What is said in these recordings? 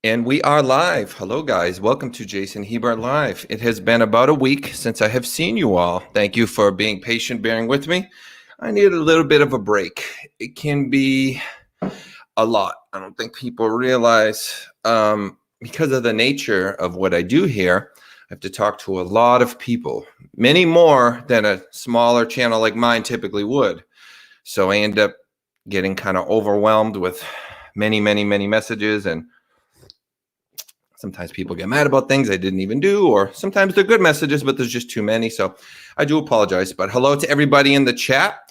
And we are live. Hello, guys. Welcome to Jason Hebert Live. It has been about a week since I have seen you all. Thank you for being patient, bearing with me. I need a little bit of a break. It can be a lot. I don't think people realize because of the nature of what I do here, I have to talk to a lot of people, many more than a smaller channel like mine typically would. So I end up getting kind of overwhelmed with many messages, and sometimes people get mad about things I didn't even do, or sometimes they're good messages, but there's just too many. So I do apologize. But hello to everybody in the chat.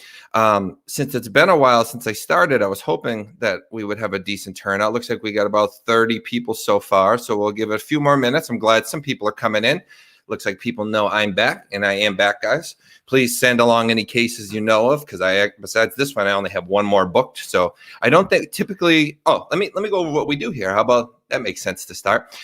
Since it's been a while since I started, I was hoping that we would have a decent turnout. Looks like we got about 30 people so far. So we'll give it a few more minutes. I'm glad some people are coming in. Looks like people know I'm back, and I am back, guys. Please send along any cases you know of, because besides this one, I only have one more booked. So I don't think typically. Oh, let me go over what we do here. How about that? Makes sense to start.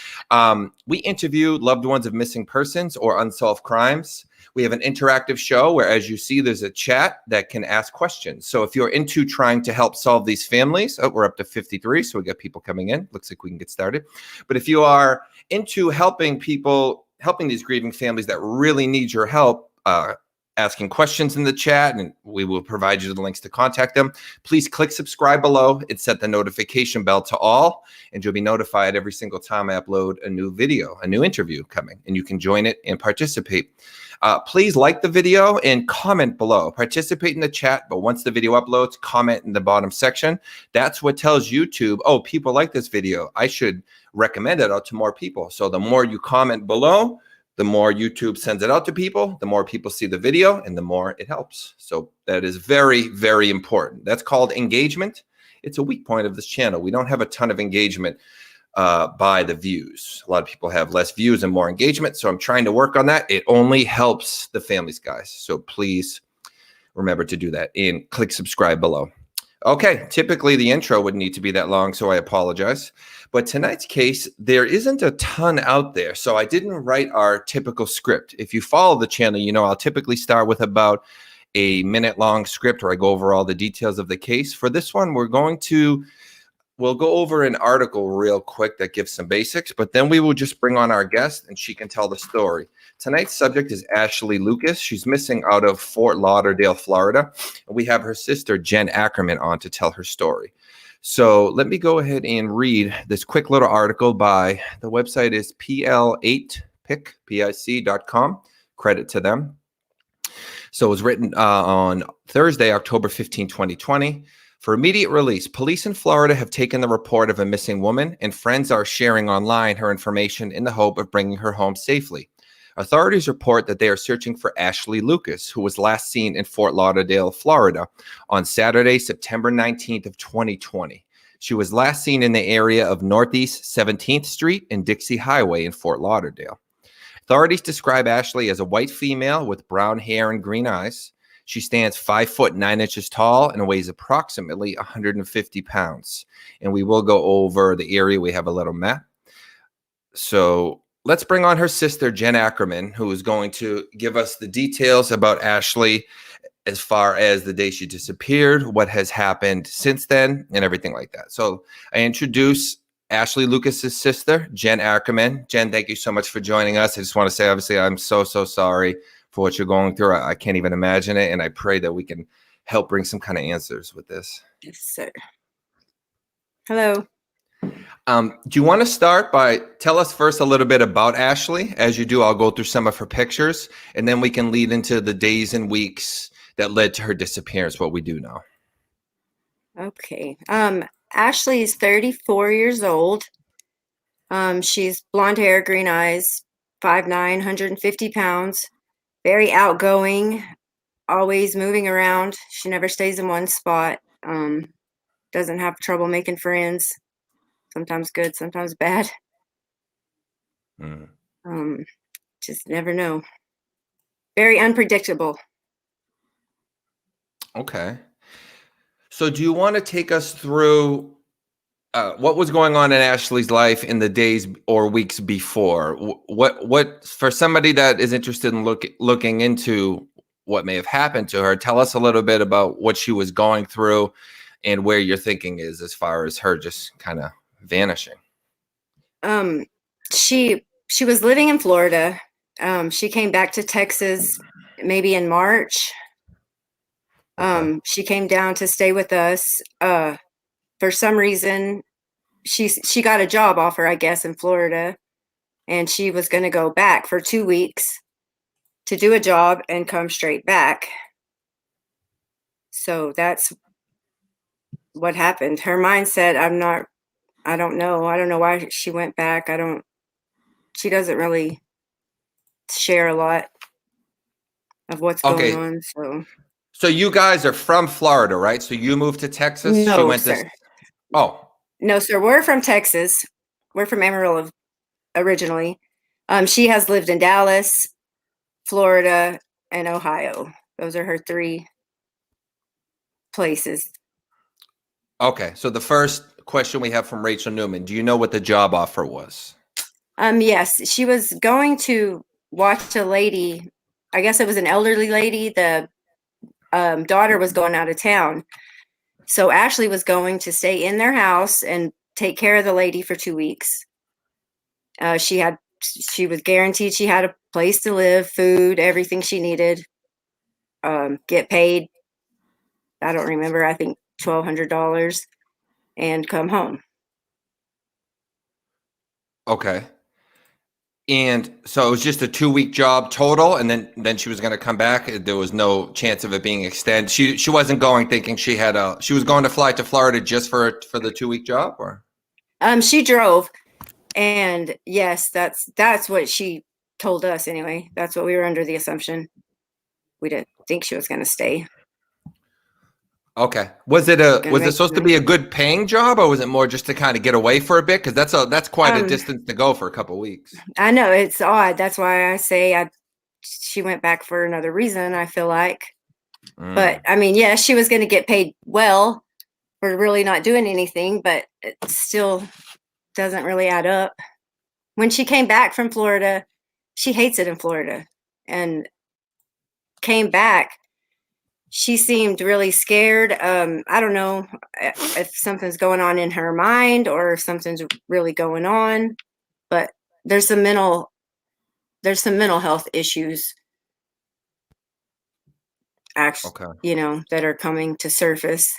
We interview loved ones of missing persons or unsolved crimes. We have an interactive show where, as you see, there's a chat that can ask questions. So if you're into trying to help solve these families, we're up to 53, so we got people coming in. Looks like we can get started. But if you are into helping these grieving families that really need your help, asking questions in the chat, and we will provide you the links to contact them. Please click subscribe below and set the notification bell to all, and you'll be notified every single time I upload a new video, a new interview coming, and you can join it and participate. Please like the video and comment below. Participate in the chat, but once the video uploads, comment in the bottom section. That's what tells YouTube, oh, people like this video, I should recommend it out to more people. So the more you comment below, the more YouTube sends it out to people, the more people see the video, and the more it helps. So that is very, very important. That's called engagement. It's a weak point of this channel. We don't have a ton of engagement by the views. A lot of people have less views and more engagement. So I'm trying to work on that. It only helps the families, guys. So please remember to do that and click subscribe below. Okay, typically the intro would need to be that long, so I apologize. But tonight's case, there isn't a ton out there, so I didn't write our typical script. If you follow the channel, you know I'll typically start with about a minute-long script where I go over all the details of the case. For this one, we'll go over an article real quick that gives some basics, but then we will just bring on our guest, and she can tell the story. Tonight's subject is Ashley Lucas. She's missing out of Fort Lauderdale, Florida. And we have her sister, Jen Ackerson, on to tell her story. So let me go ahead and read this quick little article by, the website is pl8pic.com. Credit to them. So it was written on Thursday, October 15, 2020. For immediate release, police in Florida have taken the report of a missing woman, and friends are sharing online her information in the hope of bringing her home safely. Authorities report that they are searching for Ashley Lucas, who was last seen in Fort Lauderdale, Florida, on Saturday, September 19th of 2020. She was last seen in the area of Northeast 17th Street and Dixie Highway in Fort Lauderdale. Authorities describe Ashley as a white female with brown hair and green eyes. She stands 5 foot 9 inches tall and weighs approximately 150 pounds. And we will go over the area. We have a little map. So let's bring on her sister, Jen Ackerson, who is going to give us the details about Ashley as far as the day she disappeared, what has happened since then, and everything like that. So I introduce Ashley Lucas's sister, Jen Ackerson. Jen, thank you so much for joining us. I just want to say, obviously, I'm so sorry for what you're going through. I can't even imagine it, and I pray that we can help bring some kind of answers with this. Yes, sir. Hello. Do you want to start by tell us first a little bit about Ashley? As you do, I'll go through some of her pictures, and then we can lead into the days and weeks that led to her disappearance, what we do know. Okay. Ashley is 34 years old. She's blonde hair, green eyes, 5'9", 150 pounds, very outgoing, always moving around. She never stays in one spot. Doesn't have trouble making friends. Sometimes good, sometimes bad. Just never know. Very unpredictable. Okay. So do you want to take us through what was going on in Ashley's life in the days or weeks before? What for somebody that is interested in looking into what may have happened to her, tell us a little bit about what she was going through and where your thinking is as far as her just kind of vanishing. Um, she was living in Florida. She came back to Texas maybe in March. Okay. She came down to stay with us. For some reason, she got a job offer, I guess, in Florida, and she was going to go back for 2 weeks to do a job and come straight back. So that's what happened. Her mindset, I don't know. I don't know why she went back. She doesn't really share a lot of what's going Okay. on. So, So you guys are from Florida, right? So you moved to Texas. She no, went to. sir. Oh, No, sir. We're from Texas. We're from Amarillo originally. She has lived in Dallas, Florida, and Ohio. Those are her three places. okay. So the first question we have from Rachel Newman: do you know what the job offer was? Yes, she was going to watch a lady. I guess it was an elderly lady. The daughter was going out of town. So Ashley was going to stay in their house and take care of the lady for 2 weeks. She was guaranteed she had a place to live, food, everything she needed. Get paid. I don't remember. I think $1,200 and come home. Okay. And so it was just a 2-week job total, and then she was going to come back. There was no chance of it being extended. She wasn't going thinking she was going to fly to Florida just for the 2-week job, or She drove, and yes, that's what she told us anyway. That's what we were under the assumption. We didn't think she was going to stay. okay. Was it supposed to be a good paying job, or was it more just to kind of get away for a bit? Because that's quite a distance to go for a couple of weeks. I know it's odd. That's why I say she went back for another reason, I feel like. But I mean, yeah, she was going to get paid well for really not doing anything, but it still doesn't really add up. When she came back from Florida, she hates it in Florida, and came back. She seemed really scared. I don't know if something's going on in her mind or if something's really going on, but there's some mental health issues actually, Okay. that are coming to surface.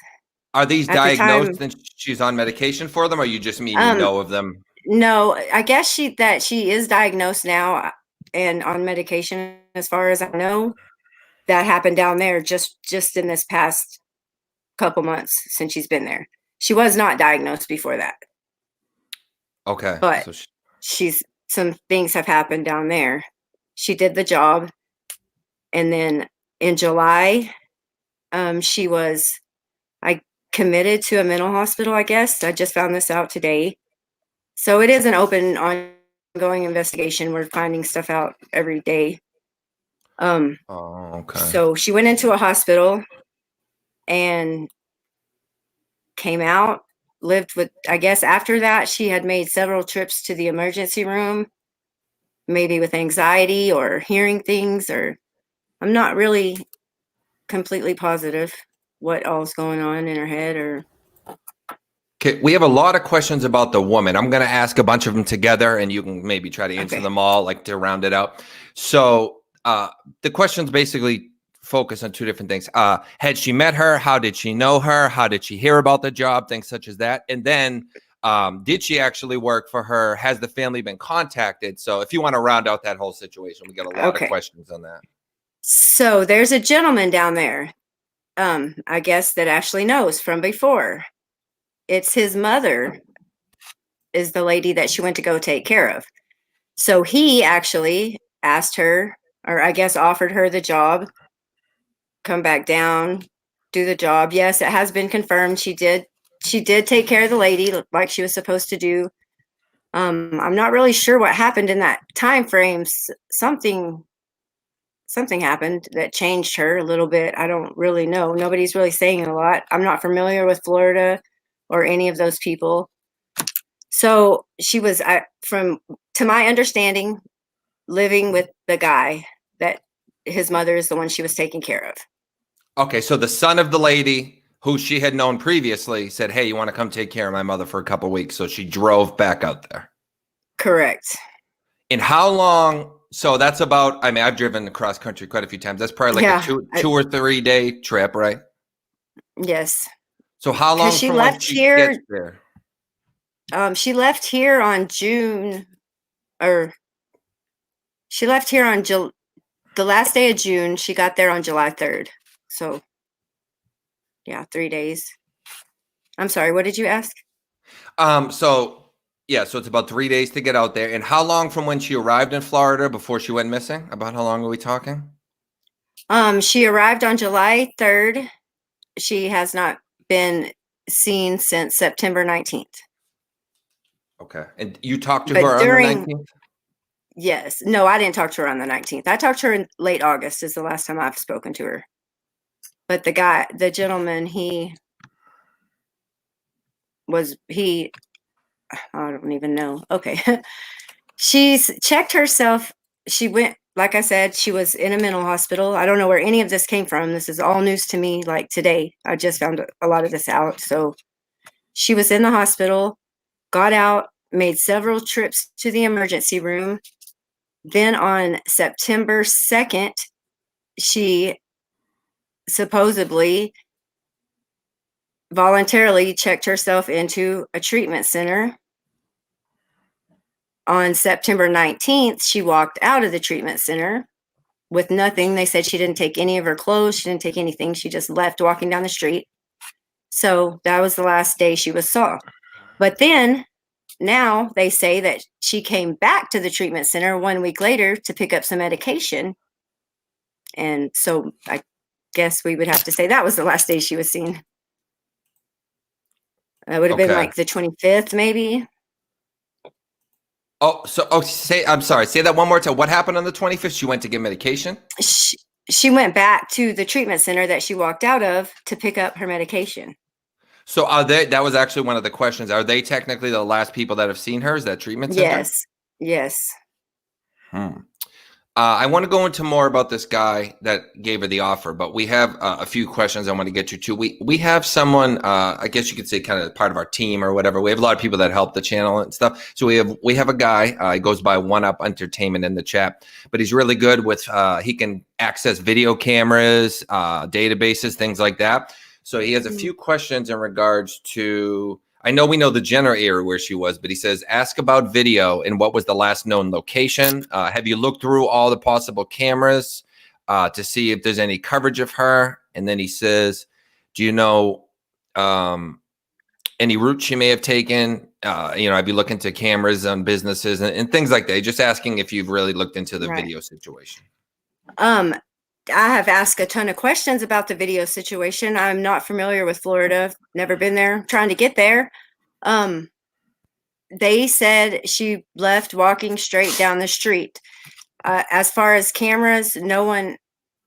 Are these At the time, diagnosed and she's on medication for them, or you just mean you know of them? no, I guess she is diagnosed now and on medication, as far as I know. That happened down there just in this past couple months since she's been there. She was not diagnosed before that, Okay. but So some things have happened down there. She did the job, and then in July, she was I committed to a mental hospital, I guess. I just found this out today. So it is an open, ongoing investigation. We're finding stuff out every day. oh, okay. So she went into a hospital and came out, lived with, I guess after that, she had made several trips to the emergency room, maybe with anxiety or hearing things, or I'm not really completely positive what all's going on in her head or. Okay, we have a lot of questions about the woman. I'm going to ask a bunch of them together, and you can maybe try to answer Okay. them all, like to round it out. So the questions basically focus on two different things. Had she met her? How did she know her? How did she hear about the job? Things such as that. And then did she actually work for her? Has the family been contacted? So if you want to round out that whole situation, we got a lot of questions on that. So there's a gentleman down there, I guess, that Ashley knows from before. It's his mother is the lady that she went to go take care of. So he actually asked her, or I guess offered her the job, come back down, do the job. Yes, it has been confirmed. She did take care of the lady like she was supposed to do. I'm not really sure what happened in that time frame. Something happened that changed her a little bit. I don't really know. Nobody's really saying a lot. I'm not familiar with Florida or any of those people. So she was, to my understanding, living with the guy that his mother is the one she was taking care of. Okay, so the son of the lady who she had known previously said, "Hey, you want to come take care of my mother for a couple of weeks?" So she drove back out there. Correct. And how long? So that's about, I mean, I've driven across country quite a few times. That's probably like Yeah. a two or 3 day trip, right? Yes. So how Because long she from when left she gets here. there? She left here on June, or she left here on the last day of June. She got there on July 3rd. So, yeah, 3 days. I'm sorry. What did you ask? So yeah, so it's about 3 days to get out there. And how long from when she arrived in Florida before she went missing? About how long are we talking? She arrived on July 3rd. She has not been seen since September 19th. Okay. And you talked to But her on the 19th? yes, no, I didn't talk to her on the 19th. I talked to her in late August is the last time I've spoken to her. But the gentleman, I don't even know. Okay. She's checked herself. She went, like I said, she was in a mental hospital. I don't know where any of this came from. This is all news to me, like today. I just found a lot of this out. So she was in the hospital, got out, made several trips to the emergency room. Then on September 2nd, she supposedly voluntarily checked herself into a treatment center. On September 19th, she walked out of the treatment center with nothing. They said she didn't take any of her clothes. She didn't take anything. She just left walking down the street. So that was the last day she was saw. But then now they say that she came back to the treatment center 1 week later to pick up some medication. And so I guess we would have to say that was the last day she was seen. It would have been Okay. like the 25th, maybe. I'm sorry. Say that one more time. What happened on the 25th? She went to get medication? She went back to the treatment center that she walked out of to pick up her medication. So that was actually one of the questions. Are they technically the last people that have seen her? Is that treatment center? Yes. Yes. I want to go into more about this guy that gave her the offer, but we have a few questions I want to get to too. We have someone, I guess you could say, kind of part of our team or whatever. We have a lot of people that help the channel and stuff. So we have a guy. He goes by One Up Entertainment in the chat, but he's really good with. He can access video cameras, databases, things like that. So he has a few questions in regards to. I know we know the general area where she was, but he says, ask about video and what was the last known location. Have you looked through all the possible cameras to see if there's any coverage of her? And then he says, do you know any route she may have taken? I'd be looking to cameras on businesses and things like that. Just asking if you've really looked into the video situation. I have asked a ton of questions about the video situation. I'm not familiar with Florida. Never been there. Trying to get there. They said she left walking straight down the street. As far as cameras, no one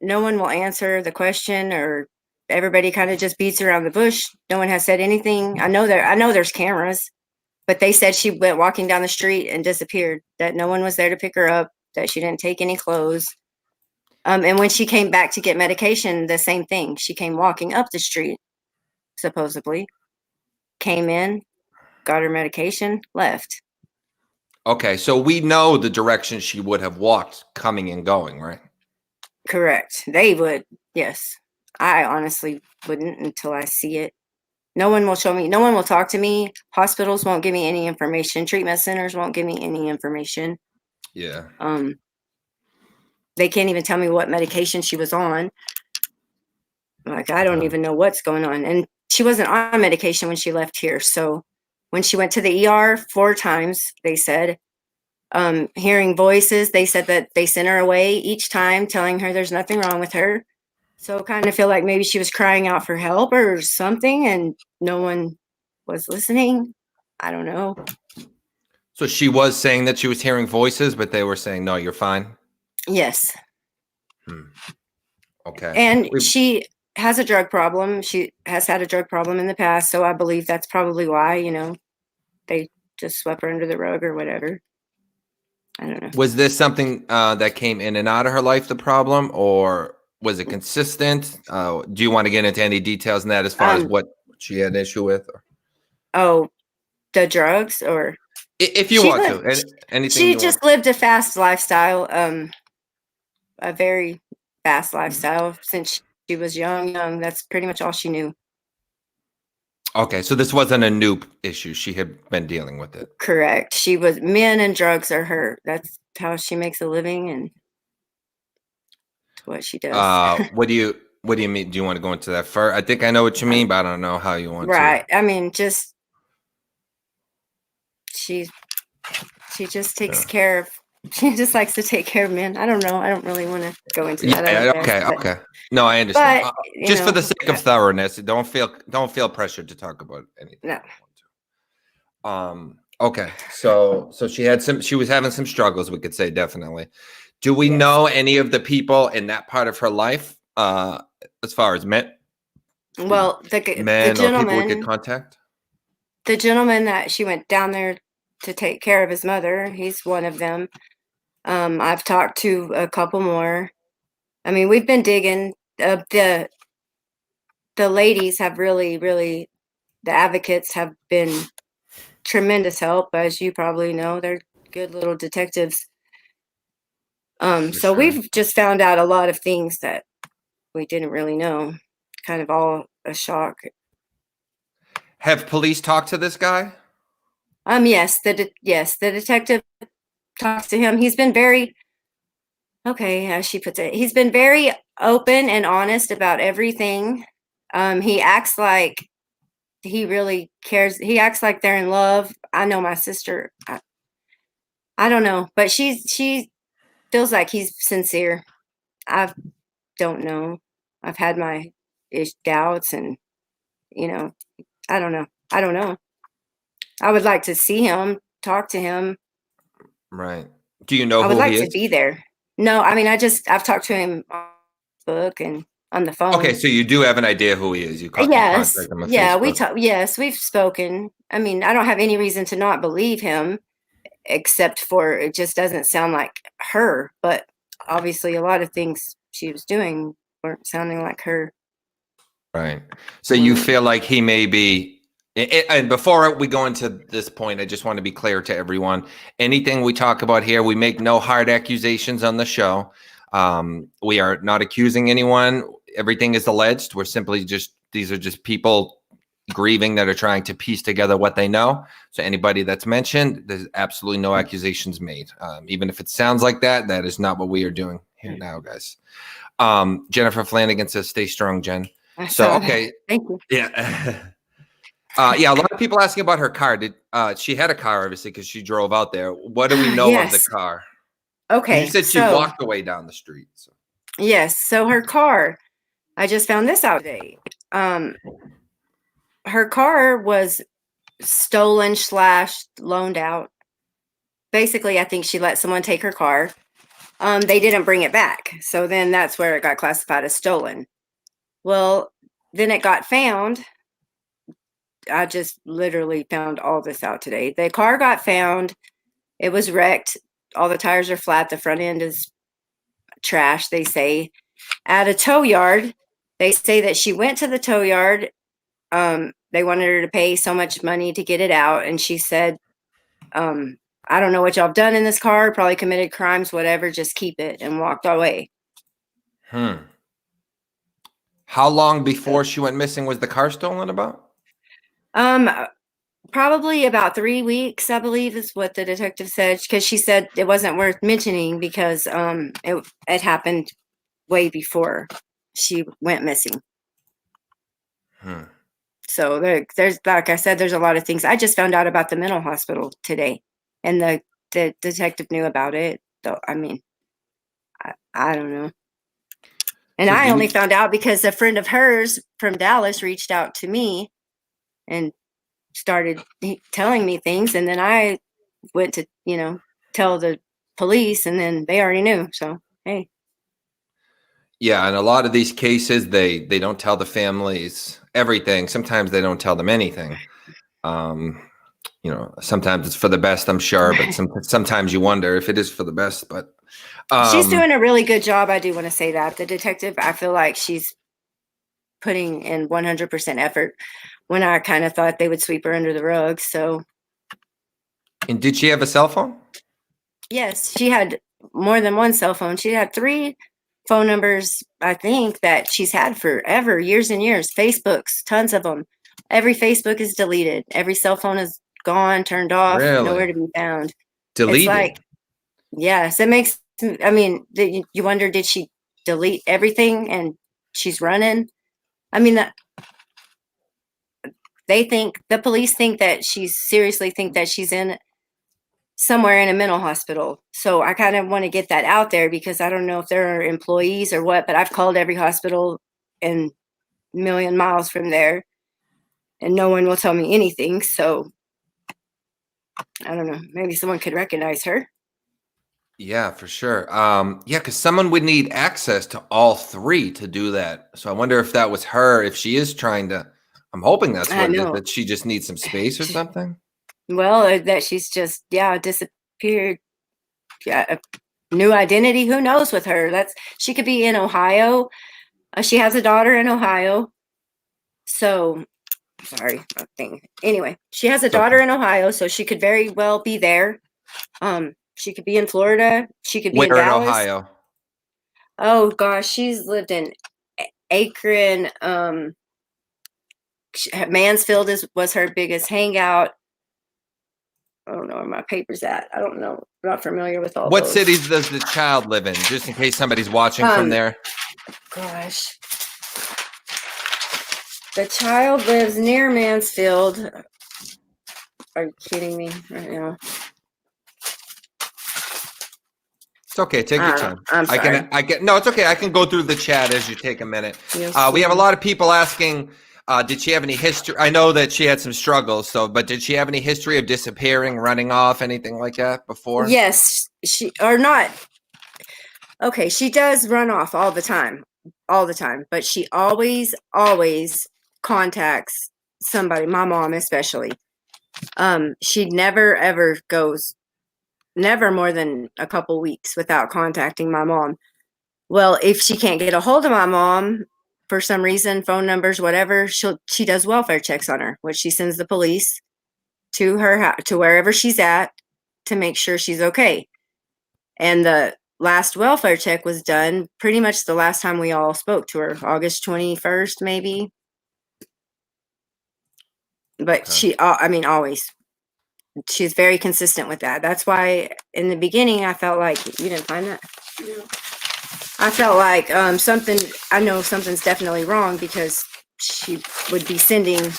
will answer the question, or everybody kind of just beats around the bush. No one has said anything. I know there's cameras, but they said she went walking down the street and disappeared. That no one was there to pick her up. That she didn't take any clothes. And when she came back to get medication, the same thing. She came walking up the street, supposedly, came in, got her medication, left. Okay, so we know the direction she would have walked coming and going, right? Correct. They would, yes. I honestly wouldn't until I see it. No one will show me. No one will talk to me. Hospitals won't give me any information. Treatment centers won't give me any information. Yeah. They can't even tell me what medication she was on. Like, I don't even know what's going on. And she wasn't on medication when she left here. So when she went to the ER 4 times, they said, hearing voices, they said that they sent her away each time, telling her there's nothing wrong with her. So kind of feel like maybe she was crying out for help or something, and no one was listening. I don't know. So she was saying that she was hearing voices, but they were saying, no, you're fine. Yes. Okay. And she has a drug problem. She has had a drug problem in the past. So I believe that's probably why, they just swept her under the rug or whatever. I don't know. Was this something that came in and out of her life, the problem, or was it consistent? Do you want to get into any details in that as far as what she had an issue with? Oh, the drugs or? If you She want to, lived, anything she you want. just lived a fast lifestyle, a very fast lifestyle since she was young. That's pretty much all she knew. Okay, so this wasn't a new issue. She had been dealing with it. Correct. She was men and drugs are her. That's how she makes a living and what she does. What do you mean? Do you want to go into that first? I think I know what you mean, but I don't know how you want to. Right. I mean, just she she just takes Yeah. care of. She just likes to take care of men. I don't know. I don't really want to go into that. I Yeah. guess, Okay. Okay. No, I understand. but Just for the sake of thoroughness, don't feel pressured to talk about anything. no. Okay. So she was having some struggles, we could say, definitely. Do we Yes. know any of the people in that part of her life, as far as men Well, the or people we could gentleman, contact? the gentleman that she went down there to take care of his mother, he's one of them. I've talked to a couple more. I mean, we've been digging. The ladies have really the advocates have been tremendous help, as you probably know. They're good little detectives. For So sure. we've just found out a lot of things that we didn't really know. Kind of all a shock. Have police talked to this guy? Yes, the detective talks to him. He's been very okay, as she puts it. He's been very open and honest about everything. He acts like he really cares. He acts like they're in love. I know my sister. I don't know, but she feels like he's sincere. I don't know. I've had my doubts, and you know, I don't know. I don't know. I would like to see him, talk to him. Right. Do you know I would who like he to is? be there. No, I mean, I've talked to him on Facebook and on the Okay, phone. so you do have an idea who he is. You Yes, contact him on yeah, we Facebook. talk. Yes, we've spoken. I mean, I don't have any reason to not believe him, except for it just doesn't sound like her. But obviously, a lot of things she was doing weren't sounding like her. Right. So you feel like he may be, and before we go into this point, I just want to be clear to everyone. Anything we talk about here, we make no hard accusations on the show. We are not accusing anyone. Everything is alleged. These are just people grieving that are trying to piece together what they know. So anybody that's mentioned, there's absolutely no accusations made. Even if it sounds like that, that is not what we are doing here now, guys. Jennifer Flanagan says, "Stay strong, Jen." I So, saw that. okay. Thank you. Yeah. Yeah, a lot of people asking about her car. She had a car, obviously, because she drove out there. What do we know of the Yes. car? Because you Okay. said she So walked away down the street. So. yes. So her car. I just found this out today. Her car was stolen slash loaned out. Basically, I think she let someone take her car. They didn't bring it back. So then that's where it got classified as stolen. Well, then it got found. I just literally found all this out today. The car got found. It was wrecked. All the tires are flat. The front end is trash, they say. At a tow yard, they say that she went to the tow yard. They wanted her to pay so much money to get it out. And she said, I don't know what y'all have done in this car, probably committed crimes, whatever, just keep it, and walked away. How long before she went missing was the car stolen about? Um, Probably about 3 weeks, I believe, is what the detective said, because she said it wasn't worth mentioning because it happened way before she went missing. So there's like I said, there's a lot of things. I just found out about the mental hospital today, and the detective knew about it. So I mean, I don't know. And So I only found out because a friend of hers from Dallas reached out to me and started telling me things, and then I went to tell the police, and then they already knew. So hey. Yeah, in a lot of these cases, they don't tell the families everything. Sometimes they don't tell them anything. Sometimes it's for the best, I'm sure, but sometimes you wonder if it is for the best. But She's doing a really good job. I do want to say that the detective, I feel like she's putting in 100% effort when I kind of thought they would sweep her under the rug. So And did she have a cell phone? Yes, she had more than one cell phone. She had 3 phone numbers, I think, that she's had forever, years and years. Facebooks, tons of them. Every Facebook is deleted. Every cell phone is gone, turned off, nowhere Really? to be found. It's Deleted. like, yes, it makes, I mean, you wonder, did she delete everything and she's running? I mean, the police think that seriously think that she's in somewhere in a mental hospital. So I kind of want to get that out there because I don't know if there are employees or what, but I've called every hospital and million miles from there and no one will tell me anything. So I don't know. Maybe someone could recognize her. Yeah, for sure. Yeah, because someone would need access to all 3 to do that. So I wonder if that was her, if she is trying to, I'm hoping that's I what it is, know. that she just needs some space or something. Well, that she's just, yeah, disappeared. Yeah, a new identity. Who knows with her? She could be in Ohio. She has a daughter in Ohio. So sorry, thing. Anyway, she has a It's okay. daughter in Ohio, so she could very well be there. She could be in Florida. She could be in Where in Dallas. Ohio? Oh gosh, she's lived in Akron. Mansfield was her biggest hangout. I don't know where my paper's at. I don't know. I'm not familiar with all What those. cities does the child live in? Just in case somebody's watching from there. Gosh. The child lives near Mansfield. Are you kidding me right now? It's okay. Take your time. I'm sorry. No, it's okay. I can go through the chat as you take a minute. We have a lot of people asking, did she have any history? I know that she had some struggles. But did she have any history of disappearing, running off, anything like that before? Yes, or not. Okay, she does run off all the time, but she always contacts somebody, my mom especially. She never ever goes, never more than a couple weeks without contacting my mom. Well, if she can't get a hold of my mom for some reason, phone numbers, whatever, she does welfare checks on her, which she sends the police to her to wherever she's at to make sure she's okay. And the last welfare check was done pretty much the last time we all spoke to her, August 21st, maybe. But Okay. I mean, always. She's very consistent with that. That's why in the beginning, I felt like, you didn't find that? No. I felt like I know something's definitely wrong because she would be sending,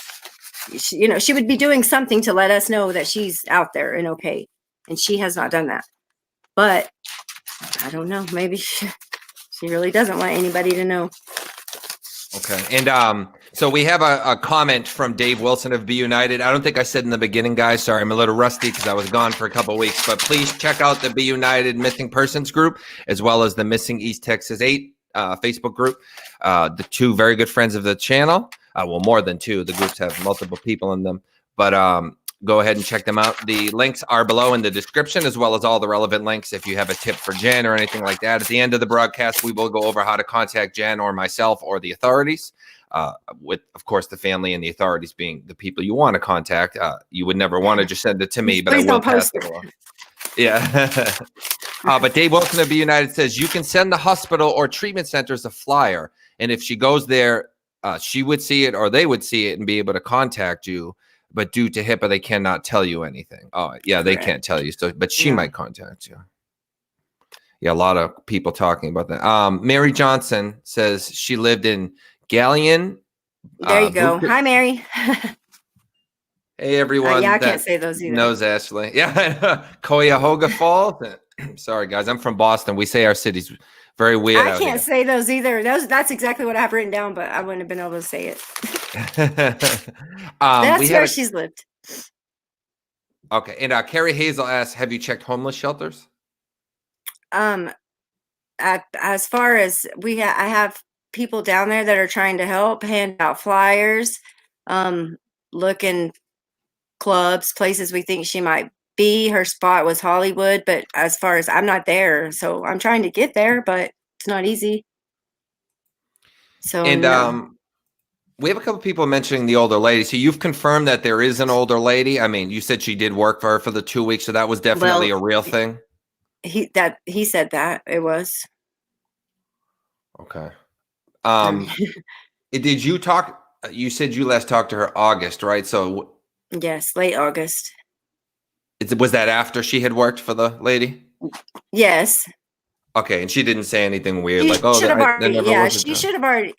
she would be doing something to let us know that she's out there and okay. And she has not done that. But I don't know. Maybe she really doesn't want anybody to know. Okay. And so we have a comment from Dave Wilson of Be United. I don't think I said in the beginning, guys. Sorry, I'm a little rusty because I was gone for a couple of weeks. But please check out the Be United Missing Persons group, as well as the Missing East Texas 8 Facebook group. The 2 very good friends of the channel. Well, more than 2. The groups have multiple people in them. But go ahead and check them out. The links are below in the description, as well as all the relevant links if you have a tip for Jen or anything like that. At the end of the broadcast, we will go over how to contact Jen or myself or the authorities, with, of course, the family and the authorities being the people you want to contact. You would never want to just send it to me, but Please I will don't pass post it along. Yeah. But Dave Wilson of Be United says you can send the hospital or treatment centers a flyer. And if she goes there, she would see it or they would see it and be able to contact you. But due to HIPAA, they cannot tell you anything. Oh, yeah, they can't tell you. So, but she might contact you. Yeah, a lot of people talking about that. Mary Johnson says she lived in Galleon. There you go. Hi, Mary. Hey, everyone. Yeah, I can't say those either. Knows Ashley. Yeah, Cuyahoga Falls. Sorry, guys. I'm from Boston. We say our city's very weird. I can't say those either. That's exactly what I have written down, but I wouldn't have been able to say it. That's where she's lived. Okay. And Carrie Hazel asks, have you checked homeless shelters? As far as I have people down there that are trying to help, hand out flyers, look in clubs, places we think she might be. Her spot was Hollywood, but as far as I'm not there, so I'm trying to get there, but it's not easy. So and no. We have a couple people mentioning the older lady. So you've confirmed that there is an older lady. I mean, you said she did work for her for the 2 weeks, so that was definitely Well, a real thing. he said that it was. Okay. I mean, Did you talk? You said you last talked to her August, right? So yes, late August. was that after she had worked for the lady? Yes, Okay, and she didn't say anything weird, she like, "Oh, should have there already. never Yeah, was a she job." should have already.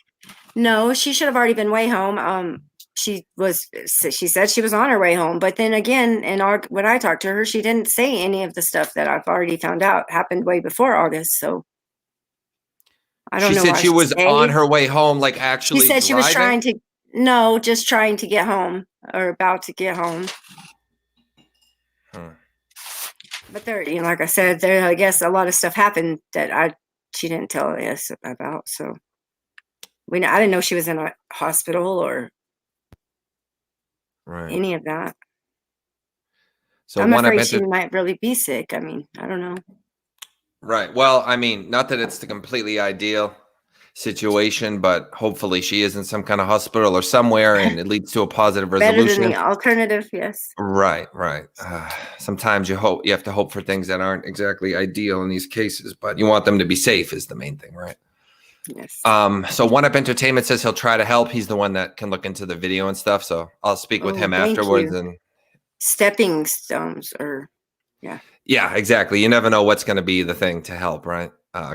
No, she should have already been way home. She was. She said she was on her way home, but then again, when I talked to her, she didn't say any of the stuff that I've already found out happened way before August. So I don't She know said why she she was on stayed. her way home, like She actually said she was driving. trying to. No, just trying to get home or about to get home. Hmm. But there, like I said, there. I guess a lot of stuff happened that she didn't tell us about. So I didn't know she was in a hospital or Right. any of that. So I'm one I've afraid been she to. might really be sick. I mean, I don't know. Right. Well, I mean, not that it's the completely ideal situation, but hopefully she is in some kind of hospital or somewhere, and it leads to a positive Better than the resolution. alternative, yes. Right, right. Sometimes you have to hope for things that aren't exactly ideal in these cases, but you want them to be safe is the main thing, right? Yes. So One Up Entertainment says he'll try to help. He's the one that can look into the video and stuff. So I'll speak with Oh, him thank afterwards. you. And Stepping stones or yeah. yeah, exactly. You never know what's going to be the thing to help, right?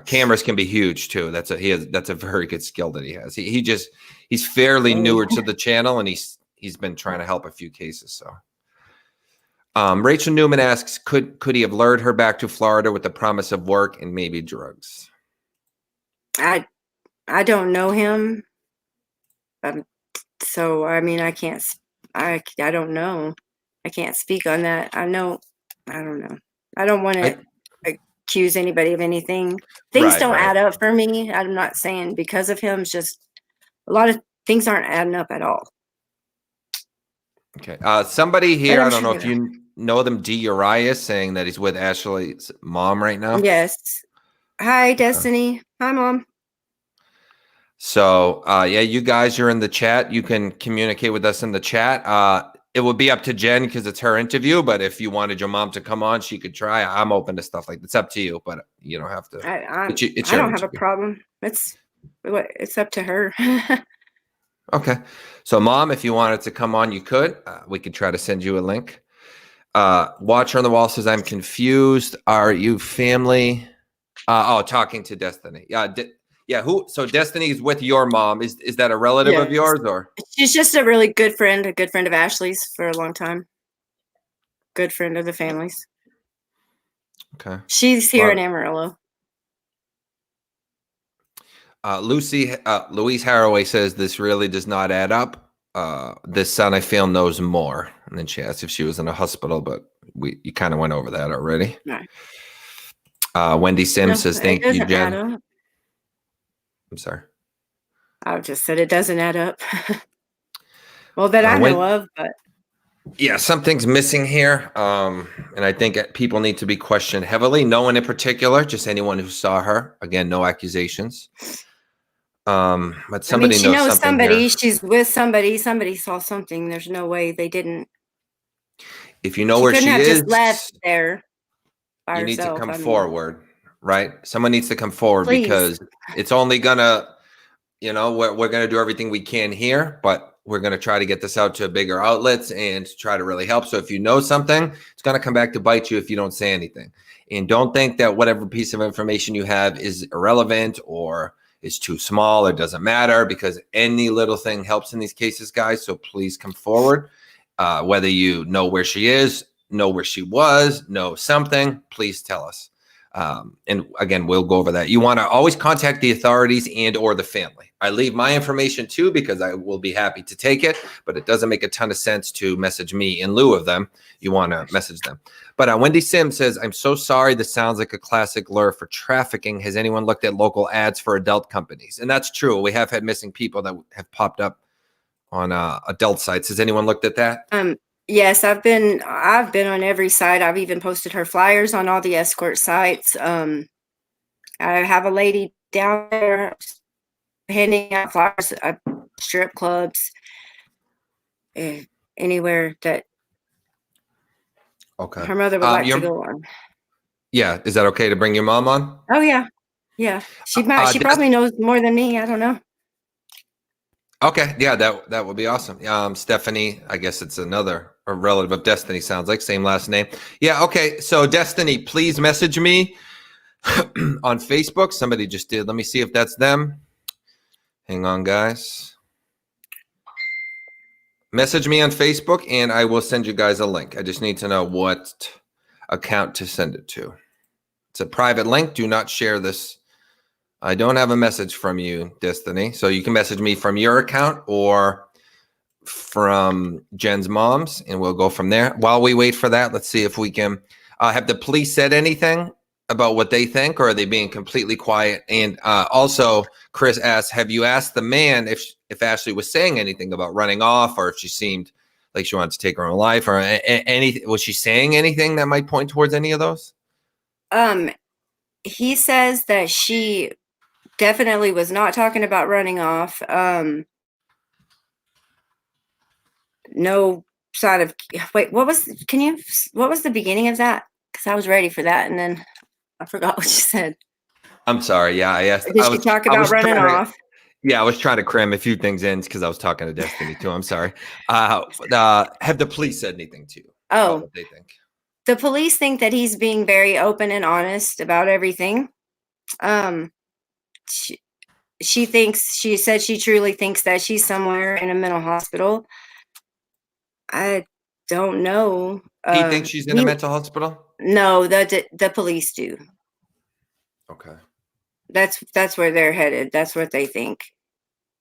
Cameras can be huge too. That's a very good skill that he has. He's fairly Very. newer to the channel, and he's been trying to help a few cases. So Rachel Newman asks, could he have lured her back to Florida with the promise of work and maybe drugs? I don't know him. So I mean I can't I don't know. I can't speak on that. I don't know. I don't want to I, accuse anybody of anything. Things right, don't right. add up for me. I'm not saying because of him, it's just a lot of things aren't adding up at all. Okay. Somebody But here, I I'm don't sure know they if will. you know them, D. Urias, saying that he's with Ashley's mom right now. Yes. Hi, Okay. Destiny. Hi, Mom. So, yeah, you guys are in the chat. You can communicate with us in the chat. It would be up to Jen because it's her interview. But if you wanted your mom to come on, she could try. I'm open to stuff like that. It's up to you, but you don't have to. It's I your don't have a interview. problem. It's up to her. Okay. So, Mom, if you wanted to come on, you could. We could try to send you a link. Watcher on the wall says, I'm confused. Are you family? Talking to Destiny. Yeah. So Destiny is with your mom. Is that a relative of Yes. yours or? She's just a really good friend, a good friend of Ashley's for a long time. Good friend of the family's. Okay. She's here in Amarillo. Louise Haraway says this really does not add up. This son I feel knows more. And then she asked if she was in a hospital, but you kind of went over that already. Right. Wendy Sims says, It thank you, doesn't add Jen. up. I'm sorry. I just said it doesn't add up. Well, that I know of, but Yeah, something's missing here. And I think people need to be questioned heavily. No one in particular, just anyone who saw her. Again, no accusations. But somebody she knows knows something here. somebody. She's with somebody. Somebody saw something. There's no way they didn't. If you know She where couldn't she have is, just left there by you need to herself. come I mean, forward, right? Someone needs to come forward please. because it's only gonna, we're gonna do everything we can here, but we're gonna try to get this out to bigger outlets and try to really help. So if you know something, it's gonna come back to bite you if you don't say anything. And don't think that whatever piece of information you have is irrelevant or is too small or doesn't matter, because any little thing helps in these cases, guys. So please come forward. Whether you know where she is, know where she was, know something, please tell us. And again, we'll go over that. You want to always contact the authorities and or the family. I leave my information too because I will be happy to take it, but it doesn't make a ton of sense to message me in lieu of them. You want to message them. But Wendy Sims says, I'm so sorry. This sounds like a classic lure for trafficking. Has anyone looked at local ads for adult companies? And that's true. We have had missing people that have popped up on adult sites. Has anyone looked at that? Yes, I've been on every site. I've even posted her flyers on all the escort sites. I have a lady down there handing out flyers. strip clubs, anywhere that Okay. her mother would like to go on. Yeah. Is that okay to bring your mom on? Oh yeah. Yeah. She probably knows more than me. I don't know. Okay. Yeah, that would be awesome. Stephanie, I guess it's a relative of Destiny, sounds like, same last name. Yeah, okay. So Destiny, please message me on Facebook. Somebody just did. Let me see if that's them. Hang on, guys. Message me on Facebook and I will send you guys a link. I just need to know what account to send it to. It's a private link. Do not share this. I don't have a message from you, Destiny. So you can message me from your account or from Jen's mom's, and we'll go from there. While we wait for that, let's see if we can. Have the police said anything about what they think, or are they being completely quiet? And also, Chris asked, have you asked the man if Ashley was saying anything about running off, or if she seemed like she wanted to take her own life, or anything? Was she saying anything that might point towards any of those? He says that she definitely was not talking about running off. No sign of, wait, what was the beginning of that? Because I was ready for that and then I forgot what she said. I'm sorry. Yeah, I asked. Did she talk about running off? Yeah, I was trying to cram a few things in because I was talking to Destiny too. I'm sorry. Have the police said anything to you about what they think? The police think that he's being very open and honest about everything. She said she truly thinks that she's somewhere in a mental hospital. I don't know. He thinks she's in a mental hospital? No, the police do. Okay. That's where they're headed. That's what they think.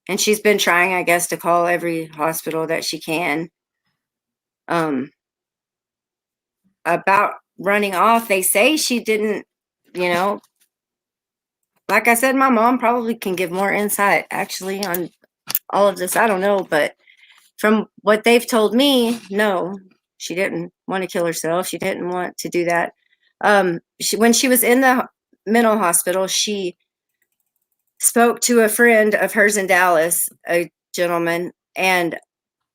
And she's been trying, I guess, to call every hospital that she can. About running off, they say she didn't, like I said, my mom probably can give more insight actually on all of this. I don't know, but from what they've told me, no, she didn't want to kill herself. She didn't want to do that. When she was in the mental hospital, she spoke to a friend of hers in Dallas, a gentleman, and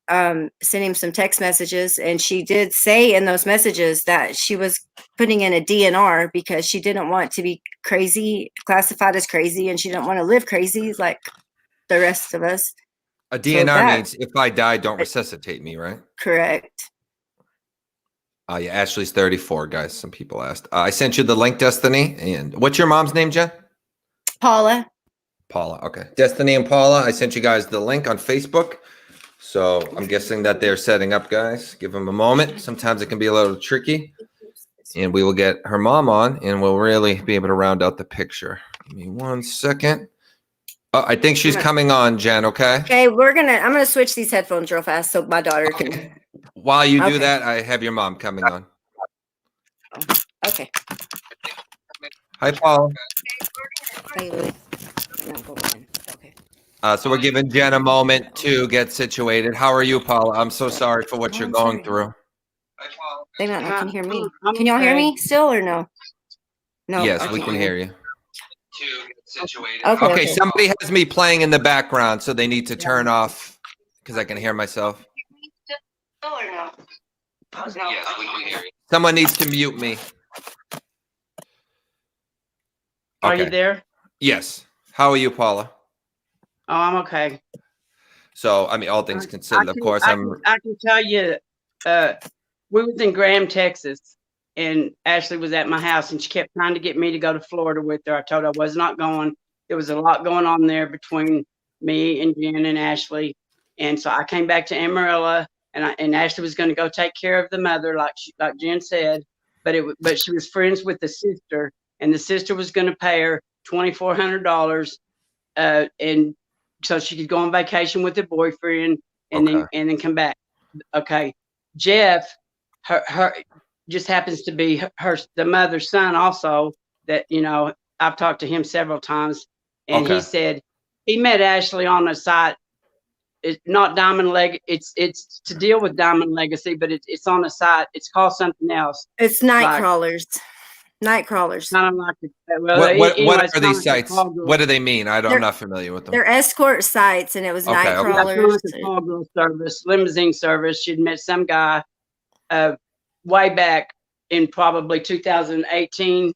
sent him some text messages. And she did say in those messages that she was putting in a DNR because she didn't want to be crazy, classified as crazy, and she didn't want to live crazy like the rest of us. A DNR means if I die, don't resuscitate me, right? Correct. Yeah, Ashley's 34, guys. Some people asked. I sent you the link, Destiny. And what's your mom's name, Jen? Paula. Paula. Okay. Destiny and Paula, I sent you guys the link on Facebook. So I'm guessing that they're setting up, guys. Give them a moment. Sometimes it can be a little tricky. And we will get her mom on, and we'll really be able to round out the picture. Give me 1 second. Oh, I think she's coming on, Jen, okay? Okay, I'm going to switch these headphones real fast so my daughter can. While you do that, I have your mom coming on. Okay. Hi, Paul. Okay. So we're giving Jen a moment to get situated. How are you, Paula? I'm so sorry for what you're going through. They might not can hear me. Can y'all hear me still or no? No. Yes, we can hear you. Situated. Okay, somebody has me playing in the background, so they need to turn off because I can hear myself. Yes, we can hear you. Someone needs to mute me. Are you there? Yes. How are you, Paula? Oh, I'm okay. So, I mean, all things considered, of course, I can tell you, we was in Graham, Texas, and Ashley was at my house, and she kept trying to get me to go to Florida with her. I told her I was not going. There was a lot going on there between me and Jen and Ashley, and so I came back to Amarillo, and Ashley was going to go take care of the mother, like Jen said, but she was friends with the sister, and the sister was going to pay her $2,400, and so she could go on vacation with her boyfriend and then come back. Okay. Jeff, her just happens to be the mother's son also that, I've talked to him several times, and he said he met Ashley on a site. It's not Diamond Legacy. It's to deal with Diamond Legacy, but it's on a site. It's called something else. It's Night Crawlers. Night crawlers. Kind of like it. Well, What anyway, are it's kinda these like a sites? call girl. What do they mean? I'm They're- not familiar with them. They're escort sites, and it was Okay, night okay. Yeah, kind of crawlers. like a call girl service, limousine service. She'd met some guy way back in probably 2018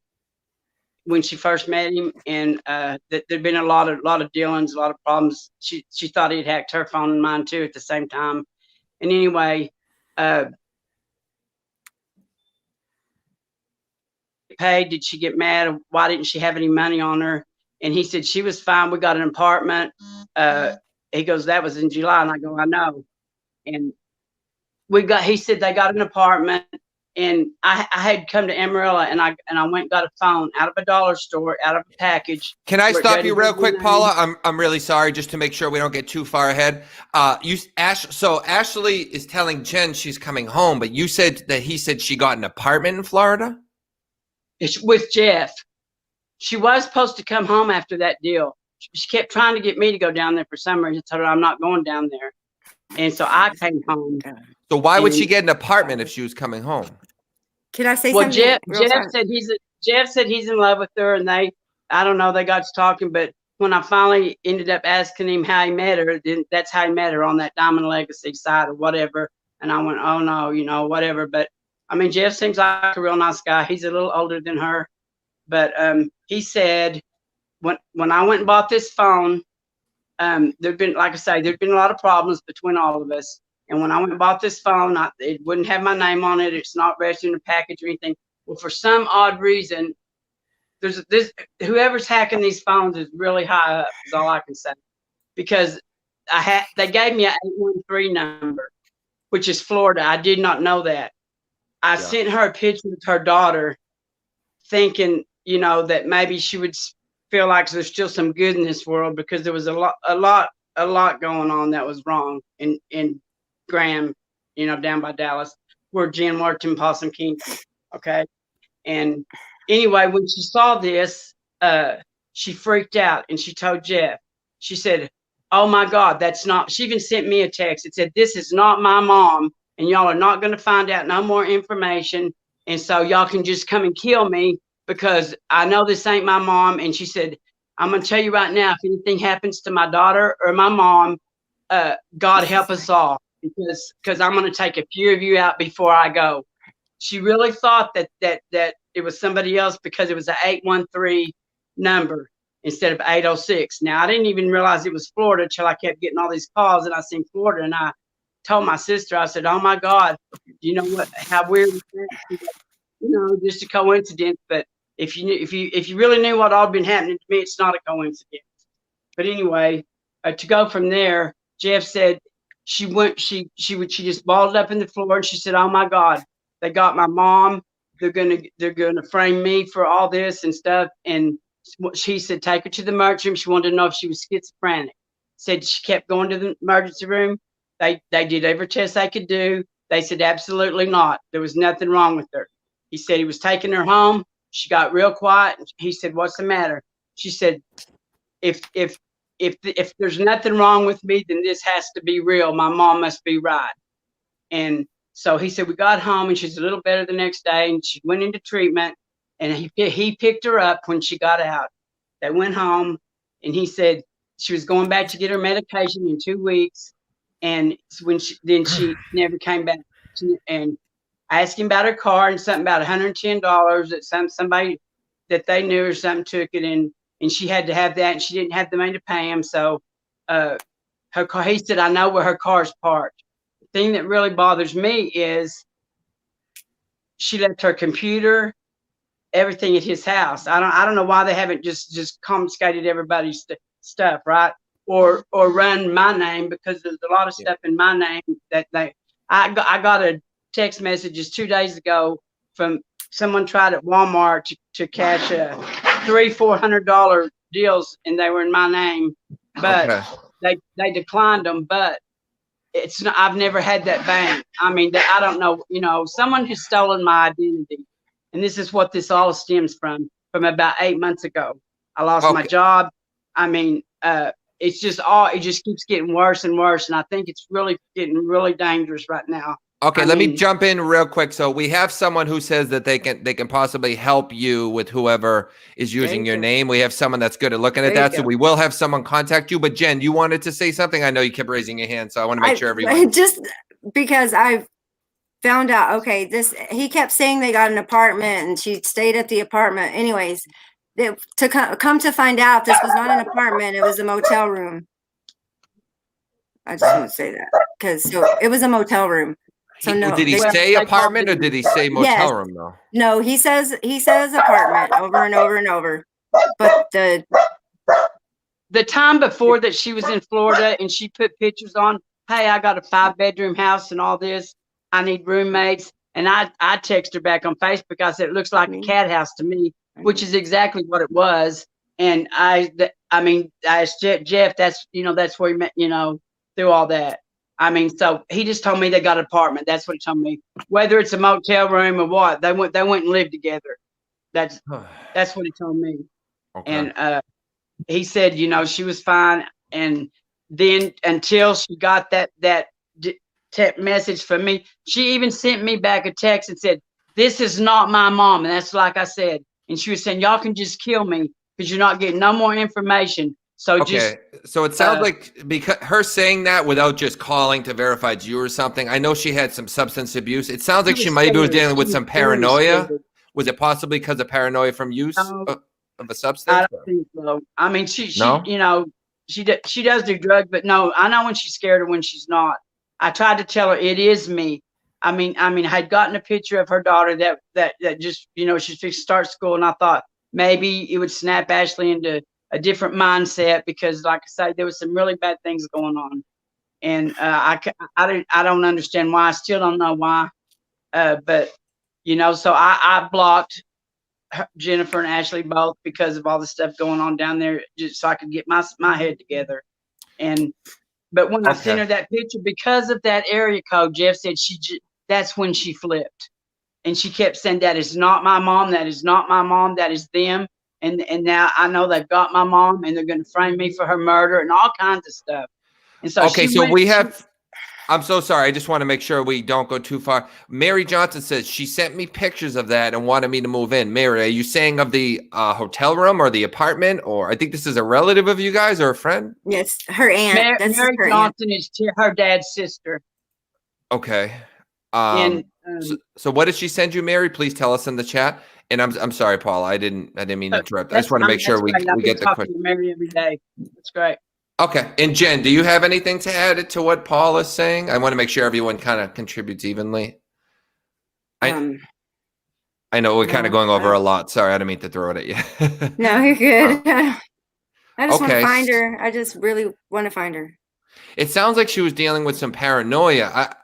when she first met him, and there'd been a lot of dealings, a lot of problems. She thought he'd hacked her phone and mine too at the same time. And anyway, paid. Did she get mad? Why didn't she have any money on her? And he said she was fine. We got an apartment. He goes, that was in July, and I go, I know. And he said they got an apartment, and I had come to Amarillo, and I went and got a phone out of a dollar store, out of a package. Can I stop you real quick, name. Paula? I'm really sorry, just to make sure we don't get too far ahead. So Ashley is telling Jen she's coming home, but you said that he said she got an apartment in Florida? It's with Jeff. She was supposed to come home after that deal. She kept trying to get me to go down there for some reason. I told her I'm not going down there. And so I came home. So why would she get an apartment if she was coming home? Can I say Well, something? Jeff real fast? said he's in love with her, and I don't know, they got to talking. But when I finally ended up asking him how he met her, then that's how he met her, on that Diamond Legacy side or whatever. And I went, oh no, whatever. But I mean, Jeff seems like a real nice guy. He's a little older than her, but he said when I went and bought this phone, there'd been, like I say, there'd been a lot of problems between all of us. And when I went and bought this phone, it wouldn't have my name on it. It's not registered in a package or anything. Well, for some odd reason, whoever's hacking these phones is really high up, is all I can say. Because they gave me an 813 number, which is Florida. I did not know that. I sent her a picture with her daughter, thinking, that maybe she would feel like there's still some good in this world, because there was a lot going on that was wrong in Graham, down by Dallas, where Jen worked in Possum Kingdom. Okay. And anyway, when she saw this, she freaked out, and she told Jeff. She said, oh my God, that's not, she even sent me a text. It said, this is not my mom, and y'all are not going to find out no more information. And so y'all can just come and kill me, because I know this ain't my mom. And she said, I'm going to tell you right now, if anything happens to my daughter or my mom, God help us all, because I'm going to take a few of you out before I go. She really thought that it was somebody else, because it was an 813 number instead of 806. Now, I didn't even realize it was Florida until I kept getting all these calls, and I seen Florida, and I told my sister, I said, oh my God, you know what, how weird is that? Just a coincidence. But if you really knew what all had been happening to me, it's not a coincidence. But anyway, to go from there, Jeff said she just balled up in the floor, and she said, oh my God, they got my mom. They're gonna frame me for all this and stuff. And she said, take her to the emergency room. She wanted to know if she was schizophrenic. Said she kept going to the emergency room. They did every test they could do. They said absolutely not. There was nothing wrong with her. He said he was taking her home. She got real quiet. He said, what's the matter? She said, if there's nothing wrong with me, then this has to be real. My mom must be right. And so he said, we got home, and she's a little better the next day, and she went into treatment, and he picked her up when she got out. They went home, and he said she was going back to get her medication in 2 weeks. And when she never came back. And I asked him about her car, and something about $110 that somebody that they knew or something took it, and she had to have that, and she didn't have the money to pay him. So her car, he said, I know where her car's parked. The thing that really bothers me is she left her computer, everything at his house. I don't know why they haven't just confiscated everybody's stuff, right? Or run my name, because there's a lot of stuff in my name that I got a text messages 2 days ago from someone tried at Walmart to cash $300-400 deals, and they were in my name, but they declined them. But it's not, I've never had that bank. I mean, I don't know, someone has stolen my identity, and this is what this all stems from about 8 months ago. I lost my job. I mean, it just keeps getting worse and worse, and I think it's really getting really dangerous right now. Okay, I let me mean, jump in real quick. So we have someone who says that they can possibly help you with whoever is using you your go. name. We have someone that's good at looking at There you that. So go. we will have someone contact you. But Jen, you wanted to say something? I know you kept raising your hand, so I want to make sure everyone. Just because I found out, okay, he kept saying they got an apartment and she stayed at the apartment. Anyways, to come to find out, this was not an apartment; it was a motel room. I just want to say that because it was a motel room. So no, Did he Well, say they apartment or probably- did he say motel Yes. room though? no, he says apartment over and over and over. But the time before that she was in Florida and she put pictures on, hey, I got a 5-bedroom house and all this. I need roommates. And I text her back on Facebook. I said, it looks like a cat house to me, which is exactly what it was. And I asked Jeff, that's where he met, through all that. I mean, so he just told me they got an apartment. That's what he told me. Whether it's a motel room or what, they went and lived together. That's what he told me. Okay. And he said, she was fine. And then until she got that message from me, she even sent me back a text and said, this is not my mom. And that's like I said. And she was saying, y'all can just kill me because you're not getting no more information. So Okay, so it sounds like because her saying that without just calling to verify it's you or something. I know she had some substance abuse. It sounds like she maybe was dealing with some paranoia. Was it possibly because of paranoia from use of a substance? I don't think so. I mean, she No? she does do drugs, but no, I know when she's scared or when she's not. I tried to tell her it is me. I mean, I had gotten a picture of her daughter that just, she's fixed to start school, and I thought maybe it would snap Ashley into a different mindset because, like I say, there was some really bad things going on, and I don't understand why. I still don't know why, but so I blocked Jennifer and Ashley both because of all the stuff going on down there, just so I could get my head together. But when I sent her that picture, because of that area code, Jeff said that's when she flipped, and she kept saying, that is not my mom. That is not my mom. That is them. And now I know they've got my mom, and they're going to frame me for her murder and all kinds of stuff. And so I'm so sorry. I just want to make sure we don't go too far. Mary Johnson says she sent me pictures of that and wanted me to move in. Mary, are you saying of the hotel room or the apartment? Or I think this is a relative of you guys or a friend? Yes, her aunt. Mary Johnson is her dad's sister. Okay. So what did she send you, Mary? Please tell us in the chat. And I'm sorry, Paul. I didn't mean to interrupt. I just want to make sure we get the question. Mary every day. That's great. Okay. And Jen, do you have anything to add to what Paul is saying? I want to make sure everyone kind of contributes evenly. I know we're kind of going over a lot. Sorry, I didn't mean to throw it at you. No, you're good. I just want to find her. I just really want to find her. It sounds like she was dealing with some paranoia.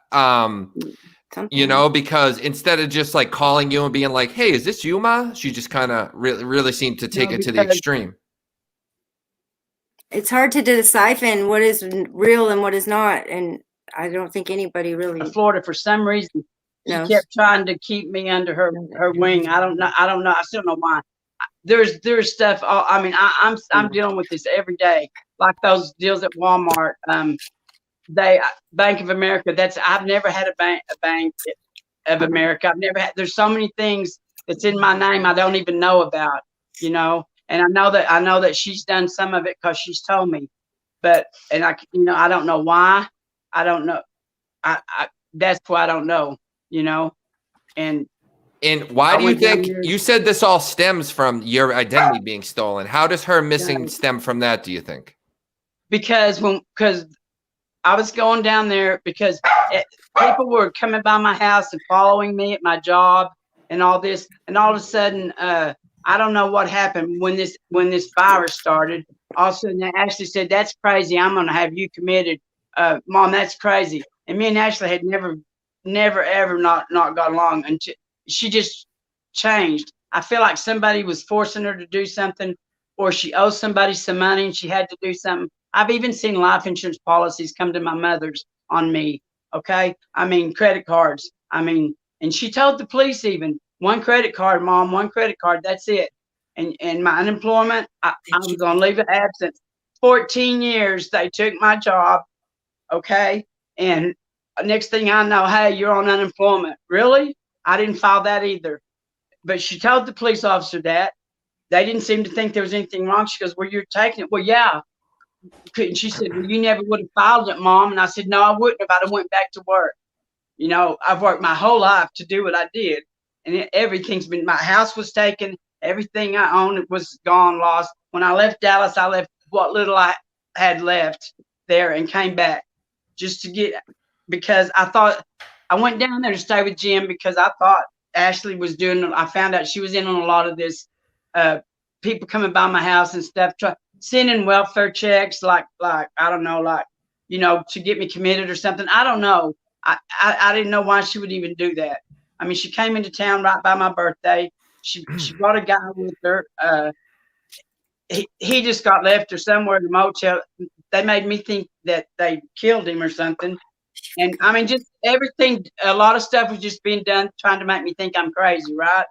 Because instead of just like calling you and being like, "Hey, is this you, Ma?" She just kind of really seemed to take it to the extreme. It's hard to decipher what is real and what is not, and I don't think anybody really. Florida, for some reason, she kept trying to keep me under her wing. I don't know. I still don't know why. There's stuff. I'm dealing with this every day, like those deals at Walmart. Bank of America. I've never had a Bank of America. I've never had. There's so many things that's in my name I don't even know about. And I know that she's done some of it because she's told me, but I don't know why. I don't know. That's why I don't know. And why do you think you said this all stems from your identity being stolen? How does her missing stem from that? Do you think? Because I was going down there because people were coming by my house and following me at my job and all this, and all of a sudden, I don't know what happened when this virus started. All of a sudden, Ashley said, "That's crazy. I'm going to have you committed, Mom. That's crazy." And me and Ashley had never ever not got along until she just changed. I feel like somebody was forcing her to do something, or she owes somebody some money and she had to do something. I've even seen life insurance policies come to my mother's on me. Okay. Credit cards. And she told the police even, one credit card, Mom, one credit card. That's it. And my unemployment, I was on leave of absence. 14 years they took my job. Okay. And next thing I know, hey, you're on unemployment. Really? I didn't file that either. But she told the police officer that. They didn't seem to think there was anything wrong. She goes, well, you're taking it. Well, yeah. And she said, well, you never would have filed it, Mom. And I said, no, I wouldn't have. I'd have went back to work. You know, I've worked my whole life to do what I did. And everything's been, my house was taken. Everything I owned was gone, lost. When I left Dallas, I left what little I had left there and came back just to get, because I thought, I went down there to stay with Jim because I thought Ashley was doing, I found out she was in on a lot of this, people coming by my house and stuff, sending welfare checks, like, I don't know, like, you know, to get me committed or something. I don't know. I didn't know why she would even do that. I mean, she came into town right by my birthday. She brought a guy with her. He just got left or somewhere in the motel. They made me think that they killed him or something. And I mean, just everything, a lot of stuff was just being done, trying to make me think I'm crazy, right?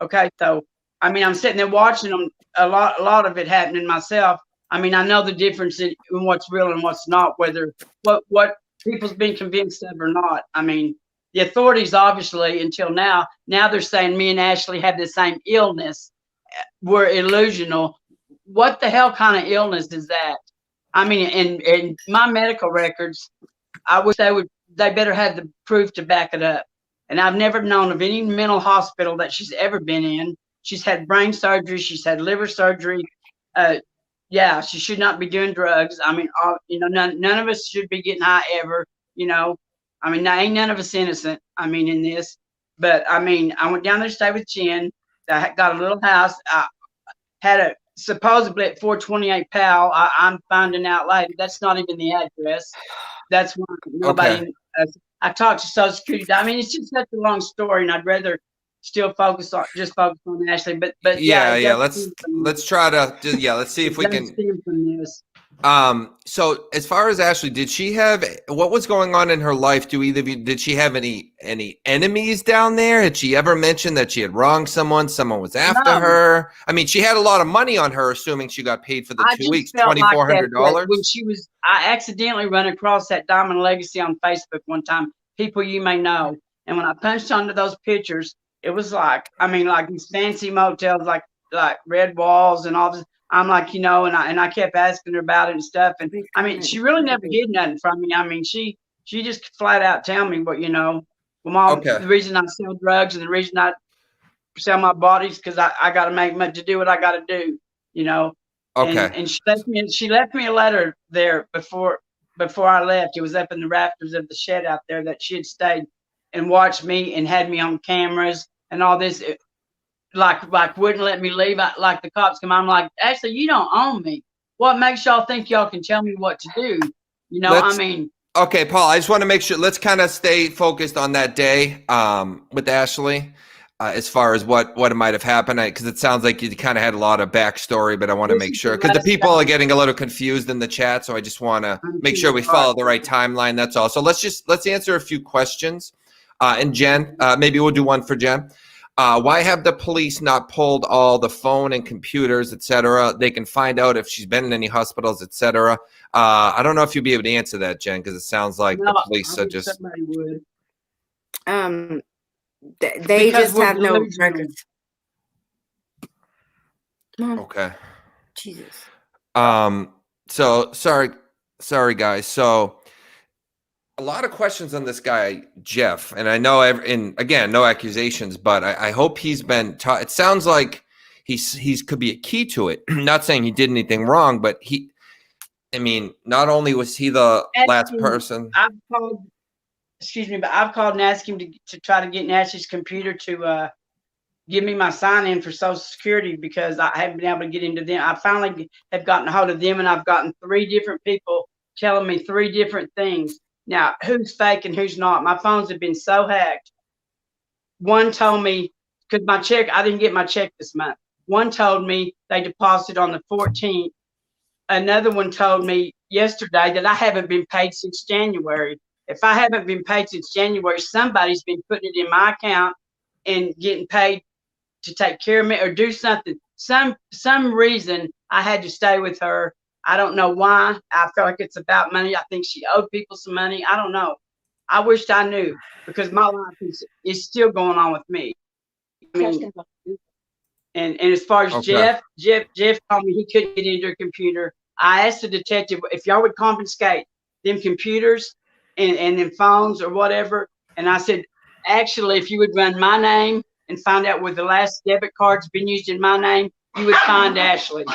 Okay, so I mean, I'm sitting there watching them, a lot of it happening myself. I mean, I know the difference in what's real and what's not, whether what people's been convinced of or not. I mean, the authorities obviously until now they're saying me and Ashley have the same illness. We're illusional. What the hell kind of illness is that? I mean, in my medical records, I wish they better have the proof to back it up. And I've never known of any mental hospital that she's ever been in. She's had brain surgery. She's had liver surgery. Yeah, she should not be doing drugs. I mean, you know, none of us should be getting high ever, you know. I mean, ain't none of us innocent, I mean, in this. But, I mean, I went down there to stay with Jen. I got a little house. I had a, supposedly at 428 Powell. I'm finding out later, that's not even the address. That's why nobody, I talked to Social Security. I mean, it's just such a long story, and I'd rather still focus on Ashley. But yeah. Let's try to let's see if we can. So as far as Ashley, did she have, what was going on in her life? Did she have any enemies down there? Had she ever mentioned that she had wronged someone was after her? I mean, she had a lot of money on her, assuming she got paid for the 2 weeks, $2,400. When I accidentally run across that Diamond Legacy on Facebook one time, people you may know. And when I punched onto those pictures, it was like, I mean, like these fancy motels, like red walls and all this. I'm like, you know, and I kept asking her about it and stuff. And I mean, she really never did nothing from me. I mean, she just flat out tell me what, you know, well, Mom, the reason I sell drugs and the reason I sell my bodies, because I got to make money to do what I got to do, you know. Okay. And she left me a letter there before I left. It was up in the rafters of the shed out there that she had stayed and watched me and had me on cameras and all this. Like wouldn't let me leave. Like the cops come. I'm like, actually, you don't own me. What makes y'all think y'all can tell me what to do? You know, I mean. Okay, Paul, I just want to make sure. Let's kind of stay focused on that day with Ashley, as far as what might have happened, because it sounds like you kind of had a lot of backstory, but I want to make sure, because the people are getting a little confused in the chat, so I just want to make sure we follow the right timeline. That's all. So let's answer a few questions. And Jen, maybe we'll do one for Jen. Why have the police not pulled all the phone and computers, etc.? They can find out if she's been in any hospitals, etc. I don't know if you'll be able to answer that, Jen, because it sounds like the police are just. Somebody would. They just have no records. Okay. Jesus. So sorry guys. So a lot of questions on this guy, Jeff, and I know, again, no accusations, but I hope he's been taught. It sounds like he's could be a key to it. Not saying he did anything wrong, but I mean, not only was he the last person. I've called and asked him to try to get Nash's computer to give me my sign-in for Social Security, because I haven't been able to get into them. I finally have gotten a hold of them, and I've gotten 3 different people telling me 3 different things. Now, who's fake and who's not? My phones have been so hacked. One told me, because my check, I didn't get my check this month. One told me they deposited on the 14th. Another one told me yesterday that I haven't been paid since January. If I haven't been paid since January, somebody's been putting it in my account and getting paid to take care of me or do something. Some reason I had to stay with her. I don't know why. I feel like it's about money. I think she owed people some money. I don't know. I wished I knew, because my life is still going on with me. I mean, and as far as Okay. Jeff told me he couldn't get into a computer. I asked the detective if y'all would confiscate them computers and them phones or whatever. And I said, actually, if you would run my name and find out where the last debit card's been used in my name, you would find Ashley,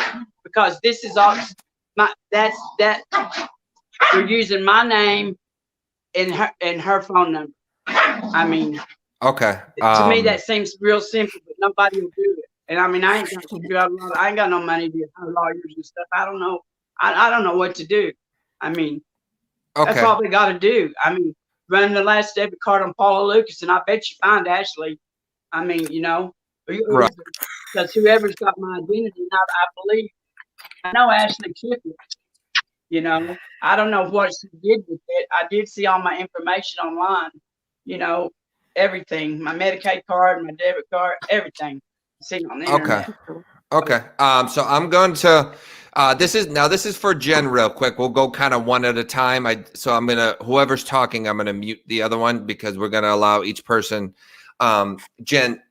because this is all that they're using my name and her phone number. I mean, Okay. to me that seems real simple, but nobody will do it. And I mean, I ain't got no money to hire lawyers and stuff. I don't know. I don't know what to do. I mean, that's Okay. all they got to do. I mean, run the last debit card on Paula Lucas, and I bet you find Ashley. I mean, Right. because whoever's got my identity, and I believe, I know Ashley took it. I don't know what she did with it. I did see all my information online. Everything, my Medicaid card, my debit card, everything. See on the Okay. internet. Okay. So I'm going to this is for Jen real quick. We'll go kind of one at a time. Whoever's talking, I'm gonna mute the other one because we're gonna allow each person. Jen,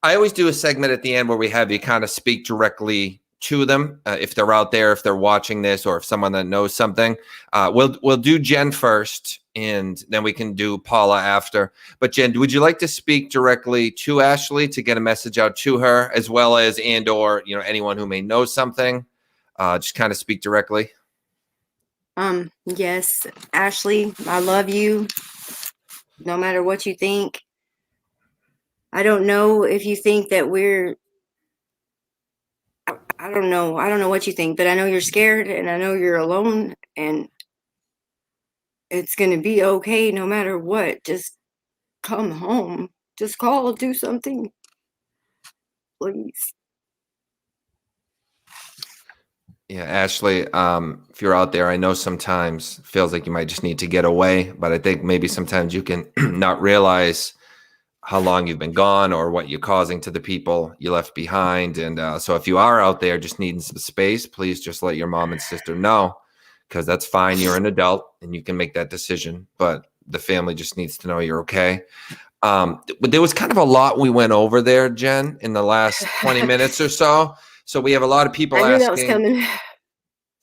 I always do a segment at the end where we have you kind of speak directly to them, if they're out there, if they're watching this, or if someone that knows something. We'll do Jen first, and then we can do Paula after. But Jen, would you like to speak directly to Ashley to get a message out to her, as well as or anyone who may know something? Just kind of speak directly. Yes, Ashley, I love you. No matter what you think. I don't know if you think that I don't know. I don't know what you think, but I know you're scared and I know you're alone, and it's going to be okay no matter what. Just come home. Just call, do something. Please. Yeah, Ashley, if you're out there, I know sometimes it feels like you might just need to get away, but I think maybe sometimes you can not realize how long you've been gone or what you're causing to the people you left behind. And so if you are out there just needing some space, please just let your mom and sister know, because that's fine. You're an adult and you can make that decision, but the family just needs to know you're okay. But there was kind of a lot we went over there, Jen, in the last 20 minutes or so. So we have a lot of people I knew asking. that was coming.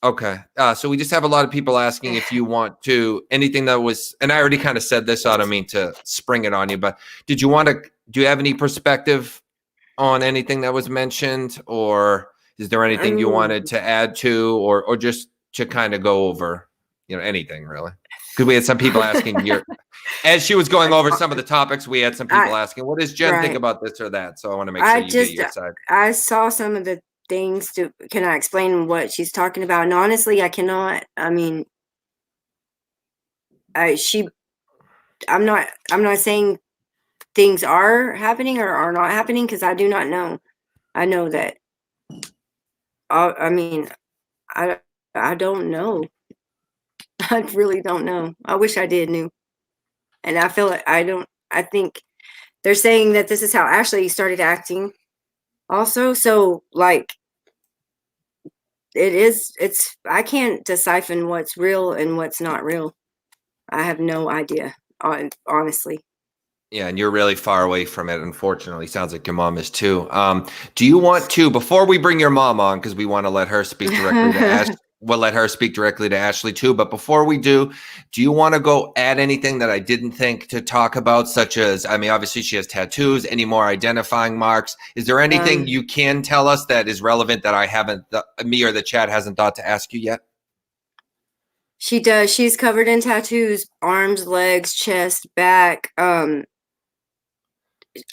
Okay. So we just have a lot of people asking if you want to anything that was, and I already kind of said this, I don't mean to spring it on you, but do you have any perspective on anything that was mentioned, or is there anything you wanted to add to, or just to kind of go over, anything really? Because we had some people asking as she was going over some of the topics, we had some people asking, what does Jen think about this or that? So I want to make sure you get your side. I saw some of the things. Can I explain what she's talking about? And honestly, I cannot. I mean, I'm not saying things are happening or are not happening, because I do not know. I know that. I mean, I don't know. I really don't know. I wish I did knew. And I feel like I think they're saying that this is how Ashley started acting also. So like, I can't decipher what's real and what's not real. I have no idea, honestly. Yeah, and you're really far away from it, unfortunately. Sounds like your mom is too. Do you want to, before we bring your mom on, because we want to let her speak directly to Ashley, we'll let her speak directly to Ashley too. But before we do you want to go add anything that I didn't think to talk about, such as, I mean, obviously she has tattoos, any more identifying marks? Is there anything you can tell us that is relevant that I haven't, me or the chat hasn't thought to ask you yet? She does. She's covered in tattoos, arms, legs, chest, back.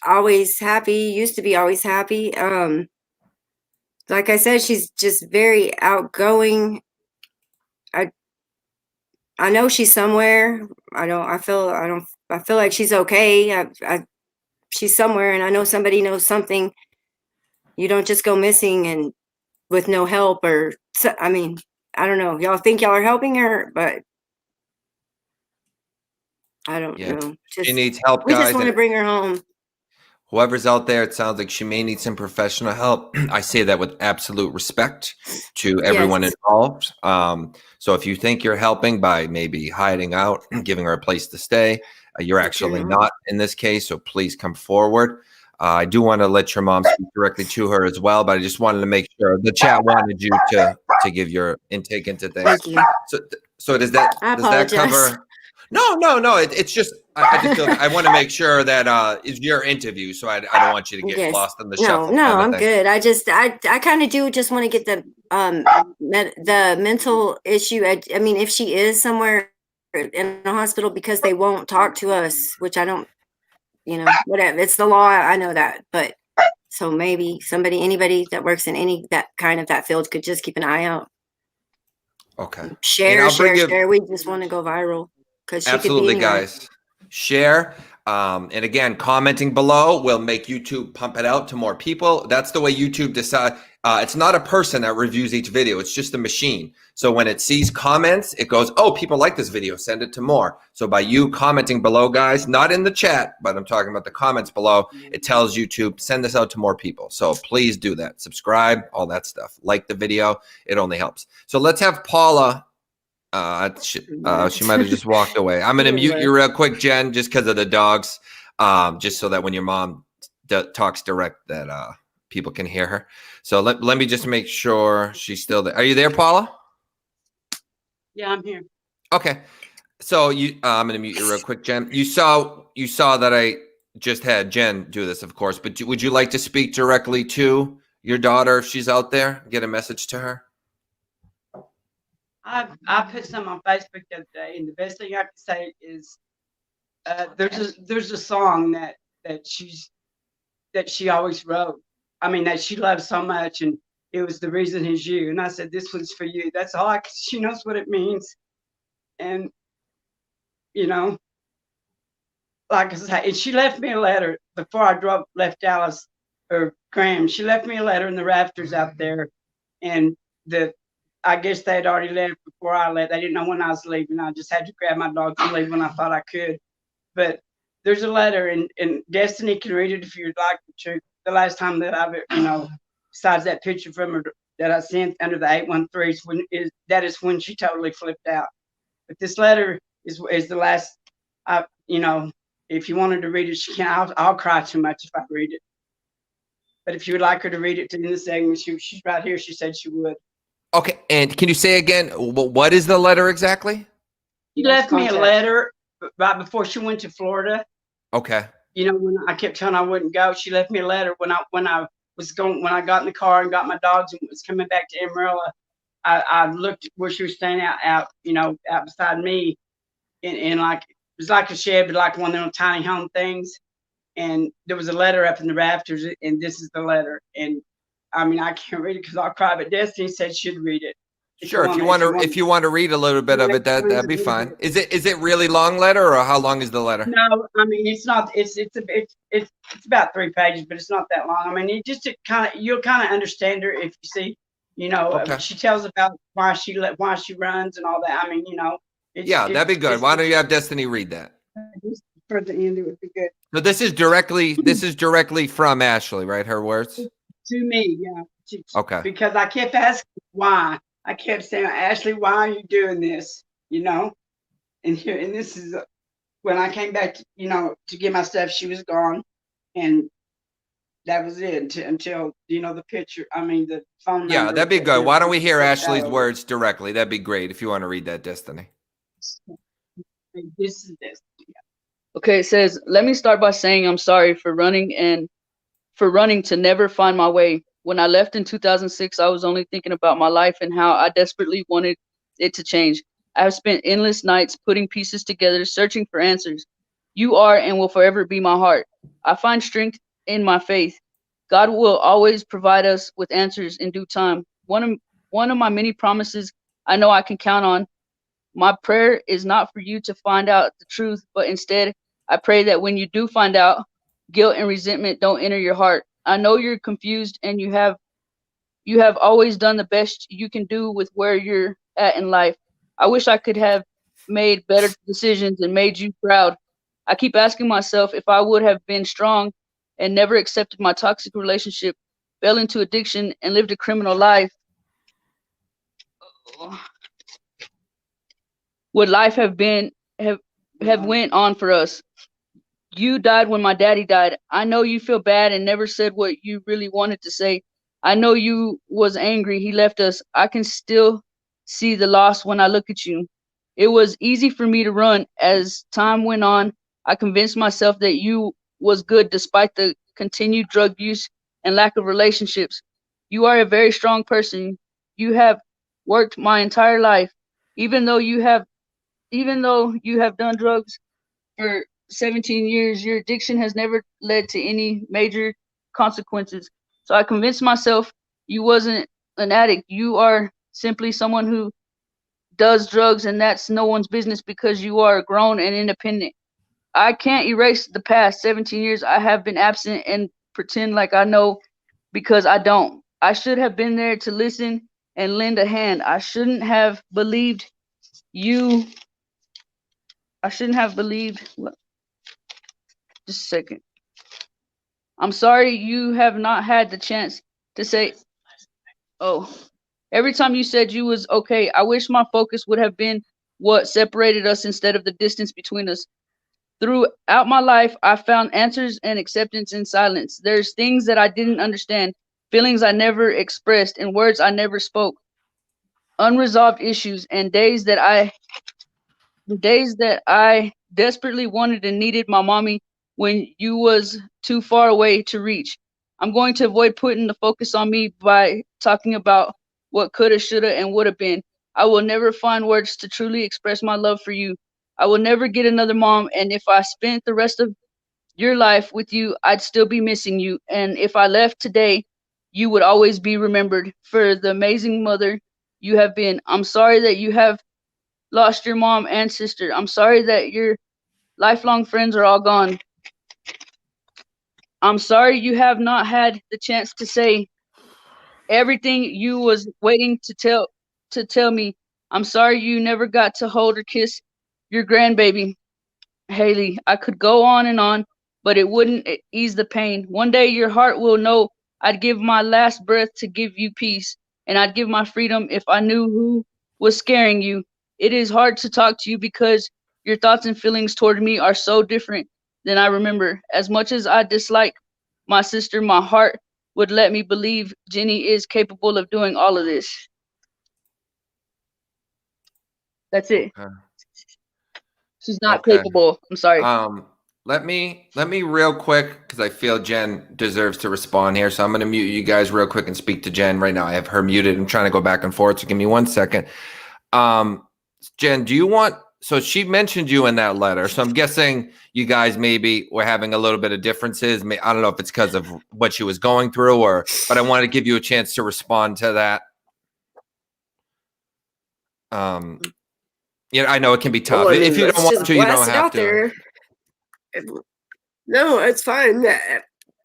Always happy, used to be always happy. Like I said, she's just very outgoing. I know she's somewhere. I feel like she's okay. She's somewhere, and I know somebody knows something. You don't just go missing and with no help, I mean, I don't know. Y'all think y'all are helping her, but I don't know. She needs help, We guys. just want to bring her home. whoever's out there, it sounds like she may need some professional help. I say that with absolute respect to everyone Yes. involved. So if you think you're helping by maybe hiding out, giving her a place to stay, you're actually not in this case. So please come forward. I do want to let your mom speak directly to her as well, but I just wanted to make sure the chat wanted you to give your intake into things. Thank you. So does that cover? No. It's just I just feel I want to make sure that it's your interview, so I don't want you to get lost in the shuffle. No, I'm good. I kind of do just want to get the mental issue. I mean, if she is somewhere in a hospital, because they won't talk to us, which I don't, whatever. It's the law. I know that, but so maybe anybody that works in that field could just keep an eye out. Okay. Share. We just want to go viral because absolutely, guys. Share. And again, commenting below will make YouTube pump it out to more people. That's the way YouTube decide. It's not a person that reviews each video. It's just a machine. So when it sees comments, it goes, oh, people like this video, send it to more. So by you commenting below, guys, not in the chat, but I'm talking about the comments below, it tells YouTube, send this out to more people. So please do that. Subscribe, all that stuff. Like the video. It only helps. So let's have Paula. She might have just walked away. I'm going to mute you real quick, Jen, just because of the dogs, just so that when your mom talks direct that people can hear her. So let me just make sure she's still there. Are you there, Paula? Yeah, I'm here. Okay. So I'm going to mute you real quick, Jen. You saw that I just had Jen do this, of course, but would you like to speak directly to your daughter if she's out there? Get a message to her? I put some on Facebook the other day, and the best thing I can say is there's a song that she always wrote. I mean, that she loves so much, and it was The Reason Is You. And I said, this one's for you. That's all she knows what it means. And, like I said, and she left me a letter before I left Dallas, or Graham. She left me a letter in the rafters out there, and I guess they had already left before I left. They didn't know when I was leaving. I just had to grab my dogs and leave when I thought I could. But there's a letter, and Destiny can read it if you'd like to. The last time that I've, besides that picture from her that I sent under the 813s, that is when she totally flipped out. But this letter is the last. If you wanted to read it, she can. I'll cry too much if I read it. But if you would like her to read it in the segment, she's right here. She said she would. Okay, and can you say again, what is the letter exactly? She left me a letter right before she went to Florida. Okay. When I kept telling her I wouldn't go, she left me a letter when I got in the car and got my dogs and was coming back to Amarillo. I looked where she was staying out beside me, and like it was like a shed, but like one of them tiny home things. And there was a letter up in the rafters, and this is the letter. And I mean, I can't read it because I'll cry, but Destiny said she'd read it. Sure, if you want to read a little bit of it, that'd be fine. Is it really long letter, or how long is the letter? No, I mean it's not. It's about 3 pages, but it's not that long. I mean, it just you'll kind of understand her if you see, okay. She tells about why she runs and all that. I mean, that'd be good. Why don't you have Destiny read that? For the end, it would be good. So this is directly from Ashley, right? Her words to me, yeah. Okay. Because I kept asking why. I kept saying, Ashley, why are you doing this? And this is when I came back, to get my stuff. She was gone, and that was it until the picture. I mean, the phone number. Yeah, that'd be good. Why don't we hear Ashley's words directly? That'd be great if you want to read that, Destiny. This is Destiny. Okay, it says, let me start by saying I'm sorry for running to never find my way. When I left in 2006, I was only thinking about my life and how I desperately wanted it to change. I have spent endless nights putting pieces together, searching for answers. You are and will forever be my heart. I find strength in my faith. God will always provide us with answers in due time. One of my many promises I know I can count on. My prayer is not for you to find out the truth, but instead, I pray that when you do find out, guilt and resentment don't enter your heart. I know you're confused, and you have always done the best you can do with where you're at in life. I wish I could have made better decisions and made you proud. I keep asking myself if I would have been strong and never accepted my toxic relationship, fell into addiction, and lived a criminal life, would life have went on for us? You died when my daddy died. I know you feel bad and never said what you really wanted to say. I know you was angry he left us. I can still see the loss when I look at you. It was easy for me to run. As time went on, I convinced myself that you was good despite the continued drug use and lack of relationships. You are a very strong person. You have worked my entire life. Even though you have done drugs for 17 years, your addiction has never led to any major consequences. So I convinced myself you wasn't an addict. You are simply someone who does drugs, and that's no one's business because you are grown and independent. I can't erase the past 17 years I have been absent and pretend like I know, because I don't. I should have been there to listen and lend a hand. I shouldn't have believed you. Just a second. I'm sorry you have not had the chance to say, oh, every time you said you was okay, I wish my focus would have been what separated us instead of the distance between us. Throughout my life, I found answers and acceptance in silence. There's things that I didn't understand, feelings I never expressed, and words I never spoke, unresolved issues, and days that I desperately wanted and needed my mommy when you was too far away to reach. I'm going to avoid putting the focus on me by talking about what coulda, shoulda, and woulda been. I will never find words to truly express my love for you. I will never get another mom, and if I spent the rest of your life with you, I'd still be missing you. And if I left today, you would always be remembered for the amazing mother you have been. I'm sorry that you have lost your mom and sister. I'm sorry that your lifelong friends are all gone. I'm sorry you have not had the chance to say everything you was waiting to tell me. I'm sorry you never got to hold or kiss your grandbaby, Haley. I could go on and on, but it wouldn't ease the pain. One day your heart will know I'd give my last breath to give you peace, and I'd give my freedom if I knew who was scaring you. It is hard to talk to you because your thoughts and feelings toward me are so different than I remember. As much as I dislike my sister, my heart would let me believe Jenny is capable of doing all of this. That's it. Okay. She's not Okay. capable. I'm sorry. Let me real quick, because I feel Jen deserves to respond here. So I'm going to mute you guys real quick and speak to Jen right now. I have her muted. I'm trying to go back and forth. So give me 1 second. Jen, so she mentioned you in that letter. So I'm guessing you guys maybe were having a little bit of differences. I don't know if it's because of what she was going through but I wanted to give you a chance to respond to that. I know it can be tough. Well, I mean, if you don't want to, you don't have to. there. No, it's fine.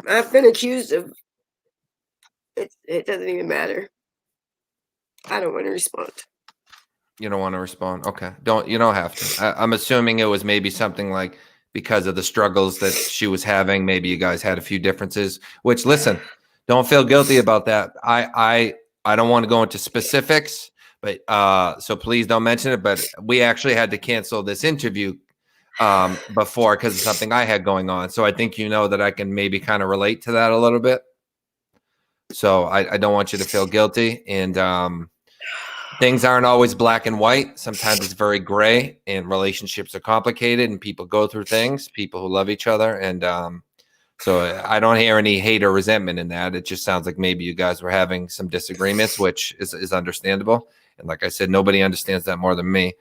I've been accused of it doesn't even matter. I don't want to respond. You don't want to respond? Okay. You don't have to. I'm assuming it was maybe something like because of the struggles that she was having. Maybe you guys had a few differences, which, listen, don't feel guilty about that. I don't want to go into specifics, but so please don't mention it. But we actually had to cancel this interview before because of something I had going on. So I think you know that I can maybe kind of relate to that a little bit. So I don't want you to feel guilty. And things aren't always black and white. Sometimes it's very gray, and relationships are complicated, and people go through things, people who love each other. And so I don't hear any hate or resentment in that. It just sounds like maybe you guys were having some disagreements, which is understandable. And like I said, nobody understands that more than me.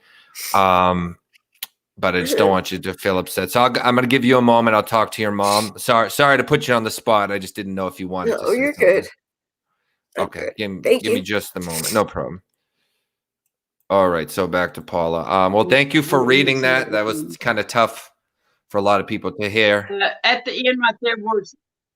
But I just don't want you to feel upset. So I'm going to give you a moment. I'll talk to your mom. Sorry to put you on the spot. I just didn't know if you wanted to. No, you're good. Okay. Good. Give me just a moment. No problem. All right. So back to Paula. Well, thank you for reading that. That was kind of tough for a lot of people to hear. At the end right there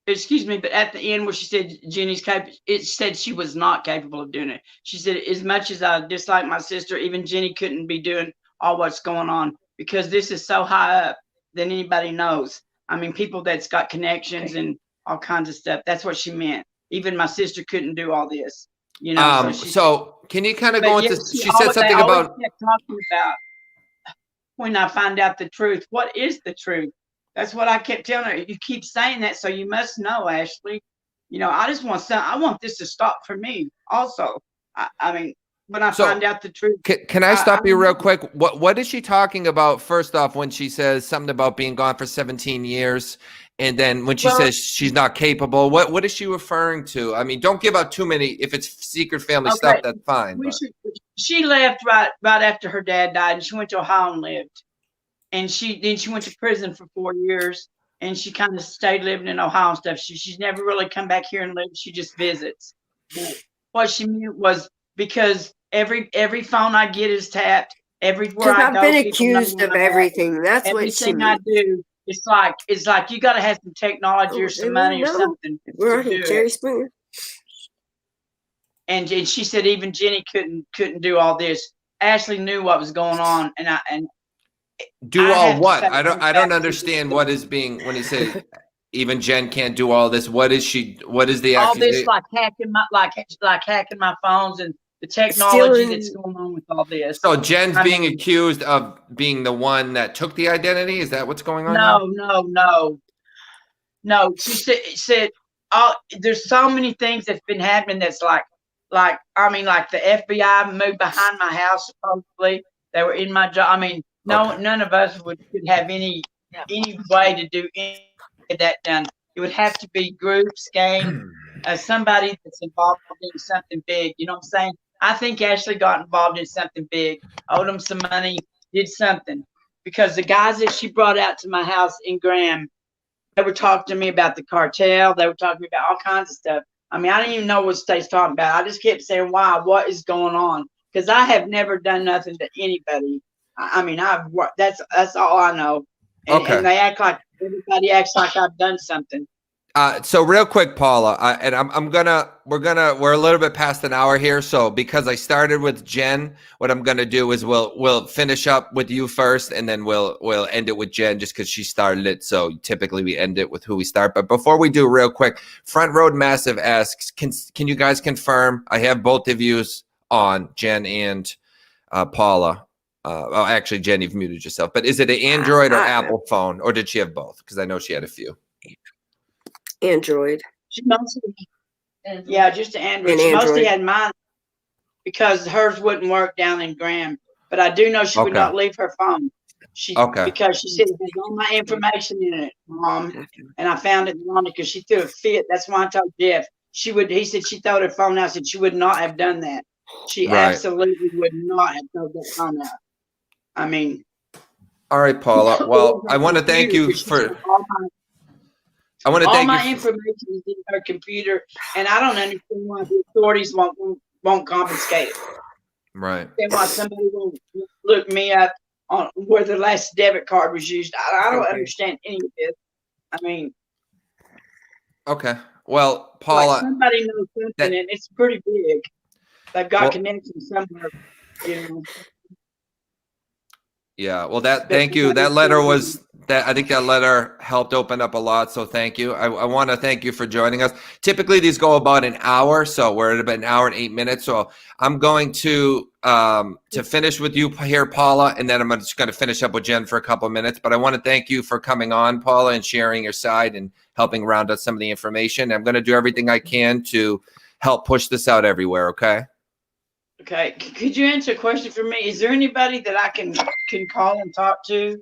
excuse me, but at the end where she said Jenny's capable, it said she was not capable of doing it. She said, as much as I dislike my sister, even Jenny couldn't be doing all what's going on because this is so high up that anybody knows. I mean, people that's got connections and all kinds of stuff. That's what she meant. Even my sister couldn't do all this, you know. So can you kind of go but into? yes, She said something they always about. kept talking about when I find out the truth. What is the truth? That's what I kept telling her. You keep saying that, so you must know, Ashley. You know, I just want I want this to stop for me. Also, I mean, when I find out the truth. Can I stop you real quick? What is she talking about? First off, when she says something about being gone for 17 years, and then when she says she's not capable, what is she referring to? I mean, don't give out too many. If it's secret family stuff, that's fine. She left right after her dad died, and she went to Ohio and lived. And then she went to prison for 4 years, and she kind of stayed living in Ohio and stuff. She's never really come back here and lived. She just visits. But what she meant was because every phone I get is tapped. Everywhere I go, I've been accused of everything. That's what she everything I do. It's like you got to have some technology or some money or something. We're here, Jerry Springer. And she said even Jenny couldn't do all this. Ashley knew what was going on, and do all what? I don't understand what is being when he said even Jen can't do all this. What is the all this like hacking my phones and the technology that's going on with all this? So Jen's being accused of being the one that took the identity. Is that what's going on? No. She said there's so many things that's been happening that's like the FBI moved behind my house supposedly. They were in my job. I mean. None of us could have any way to do any of that done. It would have to be groups, gang, somebody that's involved in something big. You know what I'm saying? I think Ashley got involved in something big, owed them some money, did something. Because the guys that she brought out to my house in Graham, they were talking to me about the cartel. They were talking to me about all kinds of stuff. I mean, I didn't even know what State's talking about. I just kept saying, "Why? What is going on?" Because I have never done nothing to anybody. I mean, that's all I know. And they act like everybody acts like I've done something. So real quick, Paula, and we're a little bit past an hour here. So because I started with Jen, what I'm gonna do is we'll finish up with you first, and then we'll end it with Jen just because she started it. So typically we end it with who we start. But before we do, real quick, Front Road Massive asks, can you guys confirm? I have both of yous on, Jen and Paula. Actually, Jen, you've muted yourself. But is it an Android or Apple phone, or did she have both? Because I know she had a few. Android. She mostly, just Android. She mostly had mine because hers wouldn't work down in Graham. But I do know she would not leave her phone. Because she said there's all my information in it, Mom, and I found it wrong because she threw a fit. That's why I told Jeff. He said she threw her phone out. I said she would not have done that. She absolutely would not have thrown that phone out. I mean, all right, Paula. Well, I want to thank you for. I want to thank you. All my information is in her computer, and I don't understand why the authorities won't confiscate it. Right. And why somebody won't look me up on where the last debit card was used. I don't understand any of this. I mean. Okay. Well, Paula. Somebody knows something, and it's pretty big. They've got connections somewhere, you know. Yeah, well, thank you. That letter I think that letter helped open up a lot. So thank you. I want to thank you for joining us. Typically these go about an hour. So we're at about an hour and 8 minutes. So I'm going to finish with you here, Paula, and then I'm just going to finish up with Jen for a couple of minutes. But I want to thank you for coming on, Paula, and sharing your side and helping round out some of the information. I'm going to do everything I can to help push this out everywhere. Okay. Okay, could you answer a question for me? Is there anybody that I can call and talk to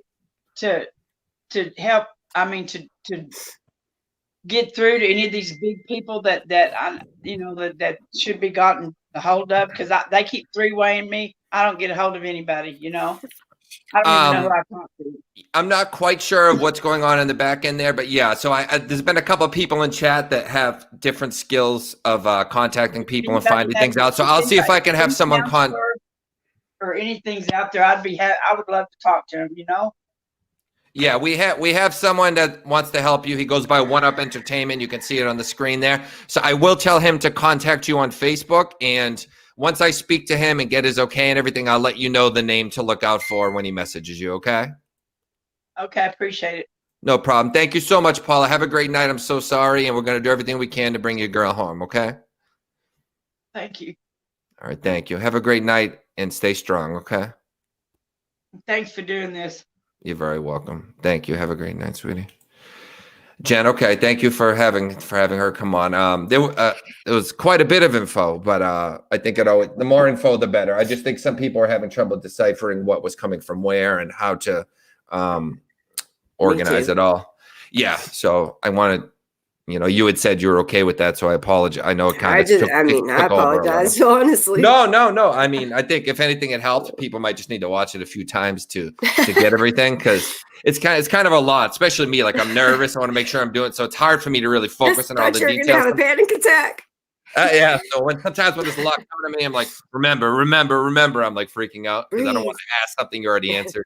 help? I mean, to get through to any of these big people that should be gotten a hold of? Because they keep three-waying me. I don't get a hold of anybody. You know, I don't even know who I talk to. I'm not quite sure of what's going on in the back end there, but yeah. So there's been a couple of people in chat that have different skills of contacting people and finding things out. So I'll see if I can have someone or anything's out there. I would love to talk to him. You know. Yeah, we have someone that wants to help you. He goes by One Up Entertainment. You can see it on the screen there. So I will tell him to contact you on Facebook, and once I speak to him and get his okay and everything, I'll let you know the name to look out for when he messages you. Okay. Okay, I appreciate it. No problem. Thank you so much, Paula. Have a great night. I'm so sorry, and we're going to do everything we can to bring your girl home, okay? Thank you. All right, thank you. Have a great night and stay strong, okay? Thanks for doing this. You're very welcome. Thank you. Have a great night, sweetie. Jen, okay, thank you for having her come on. There was quite a bit of info, but I think the more info, the better. I just think some people are having trouble deciphering what was coming from where and how to organize it all. Yeah, so I wanted, you had said you were okay with that, so I apologize. I know it kind of I apologize, honestly. No. I mean, I think if anything, it helped. People might just need to watch it a few times to get everything, because it's kind of a lot, especially me. Like, I'm nervous. I want to make sure I'm doing, so it's hard for me to really focus on all the details. You're gonna have a panic attack. Yeah. So sometimes when there's a lot coming to me, I'm like, remember. I'm like freaking out because I don't want to ask something you already answered.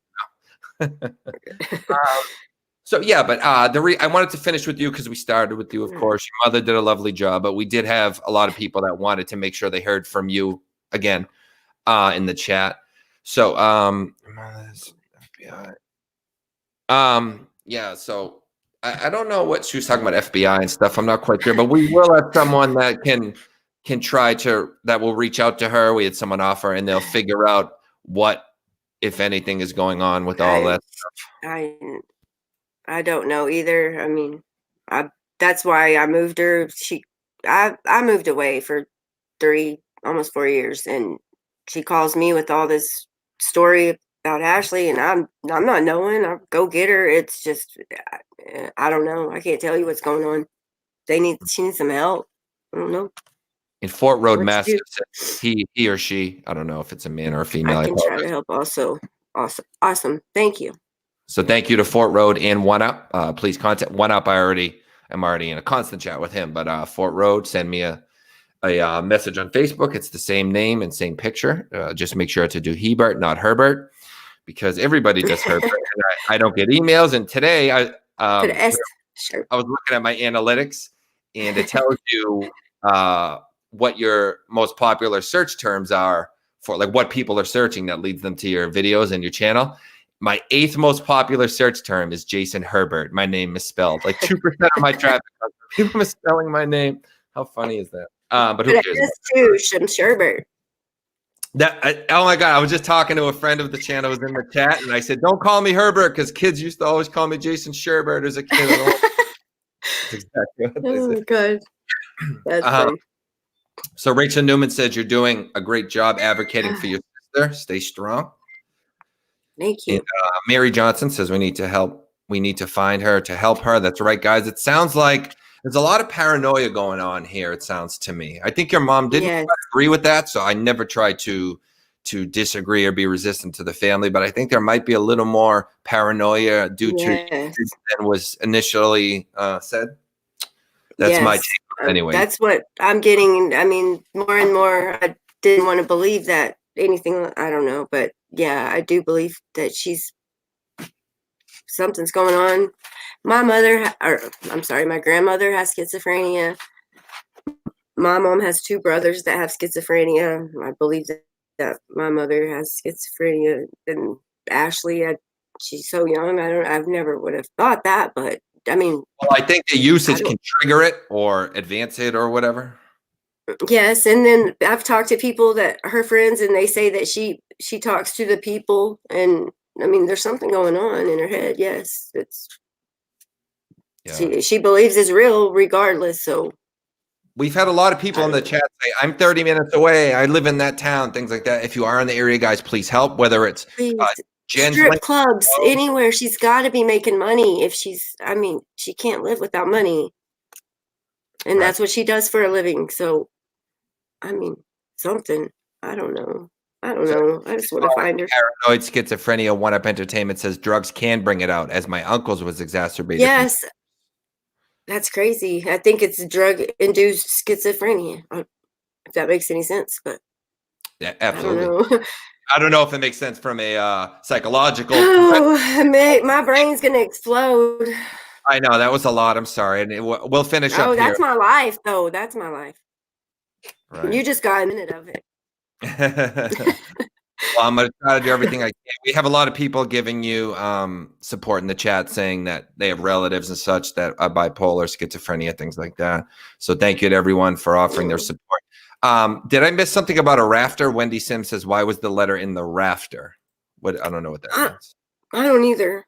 So yeah, but I wanted to finish with you because we started with you, of course. Your mother did a lovely job, but we did have a lot of people that wanted to make sure they heard from you again in the chat. So yeah, so I don't know what she was talking about, FBI and stuff. I'm not quite sure, but we will have someone that can try that will reach out to her. We had someone offer, and they'll figure out what, if anything, is going on with all that stuff. I don't know either. I mean, that's why I moved her. I moved away for almost 4 years, and she calls me with all this story about Ashley, and I'm not knowing. I'll go get her. It's just, I don't know. I can't tell you what's going on. She needs some help. I don't know. In Fort Road, Massachusetts, he or she, I don't know if it's a man or a female. I can try to help also. Awesome. Thank you. So thank you to Fort Road and One Up. Please contact One Up. I'm already in a constant chat with him, but Fort Road, send me a message on Facebook. It's the same name and same picture. Just make sure to do Hebert, not Herbert, because everybody does Herbert. And I don't get emails. And today I was looking at my analytics, and it tells you what your most popular search terms are for, like what people are searching that leads them to your videos and your channel. My 8th most popular search term is Jason Herbert. My name misspelled. Like 2% of my traffic comes from people misspelling my name. How funny is that? But who cares? Too, Sherbert. Oh my God. I was just talking to a friend of the channel who was in the chat, and I said, don't call me Herbert, because kids used to always call me Jason Sherbert as a kid. That's exactly what they said. Good. That's funny. So Rachel Newman says you're doing a great job advocating for your sister. Stay strong. Thank you. And, Mary Johnson says we need to help. We need to find her to help her. That's right, guys. It sounds like there's a lot of paranoia going on here. It sounds to me. I think your mom didn't agree with that, so I never tried to disagree or be resistant to the family. But I think there might be a little more paranoia due to than was initially said. That's my take anyway. That's what I'm getting. I mean, more and more. I didn't want to believe that anything. I don't know, but yeah, I do believe that something's going on. My grandmother has schizophrenia. My mom has 2 brothers that have schizophrenia. I believe that my mother has schizophrenia. And Ashley, she's so young. I've never would have thought that, but I mean. Well, I think the usage can trigger it or advance it or whatever. Yes, and then I've talked to people that her friends, and they say that she talks to the people, and I mean, there's something going on in her head. Yes, she believes it's real, regardless. So we've had a lot of people in the chat say, "I'm 30 minutes away. I live in that town." Things like that. If you are in the area, guys, please help. Whether it's Jen's strip clubs, anywhere, she's got to be making money. She can't live without money, and that's what she does for a living. So. I mean, something. I don't know. I just want to find her. Paranoid schizophrenia. One Up Entertainment says drugs can bring it out, as my uncle's was exacerbated. Yes. That's crazy. I think it's drug-induced schizophrenia, if that makes any sense. But yeah, absolutely. I don't know if it makes sense from a psychological. My brain's going to explode. I know. That was a lot. I'm sorry. And we'll finish up here. Oh, that's my life, though. That's my life. Right. You just got a minute of it. Well, I'm going to try to do everything I can. We have a lot of people giving you support in the chat saying that they have relatives and such that are bipolar, schizophrenia, things like that. So thank you to everyone for offering their support. Did I miss something about a rafter? Wendy Sims says, why was the letter in the rafter? What? I don't know what that means. I don't either.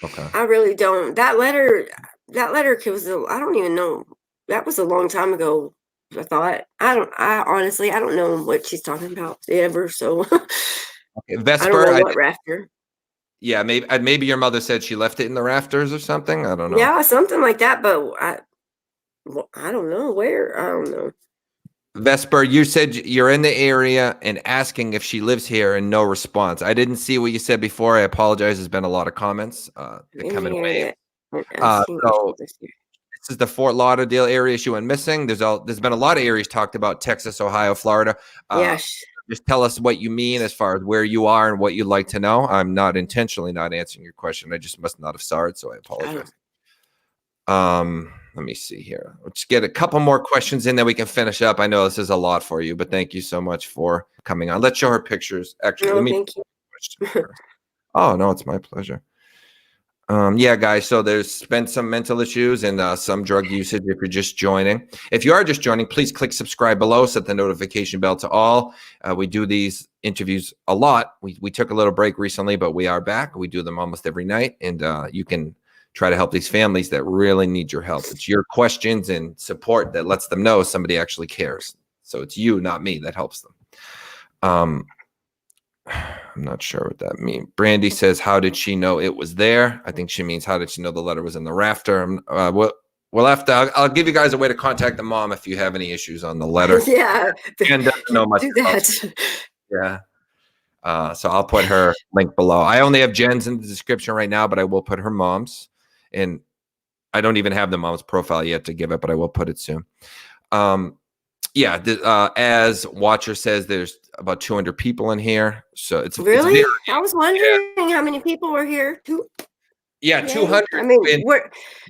Okay. I really don't. That letter was, I don't even know. That was a long time ago. I thought. I honestly, I don't know what she's talking about ever. So Okay. I don't Vesper. know what rafter. Yeah, maybe your mother said she left it in the rafters or something. I don't know. Yeah, something like that. But I don't know where. I don't know. Vesper, you said you're in the area and asking if she lives here and no response. I didn't see what you said before. I apologize. There's been a lot of comments coming away. So this is the Fort Lauderdale area she went missing. There's been a lot of areas talked about: Texas, Ohio, Florida. Yes. Just tell us what you mean as far as where you are and what you'd like to know. I'm not intentionally not answering your question. I just must not have saw it, so I apologize. Let me see here. Let's get a couple more questions in, then we can finish up. I know this is a lot for you, but thank you so much for coming on. Let's show her pictures. Actually, let me. Thank you. Oh no, it's my pleasure. Yeah, guys. So there's been some mental issues and some drug usage. If you're just joining, if you are just joining, please click subscribe below. Set the notification bell to all. We do these interviews a lot. We took a little break recently, but we are back. We do them almost every night, and you can try to help these families that really need your help. It's your questions and support that lets them know somebody actually cares. So it's you, not me, that helps them. I'm not sure what that means. Brandy says, how did she know it was there? I think she means, how did she know the letter was in the rafter? We'll have to, I'll give you guys a way to contact the mom if you have any issues on the letter. Yeah. And doesn't know much do that. Yeah. So I'll put her link below. I only have Jen's in the description right now, but I will put her mom's. And I don't even have the mom's profile yet to give it, but I will put it soon. As Watcher says, there's about 200 people in here. So it's really. It's I was wondering how many people were here. 200. I mean,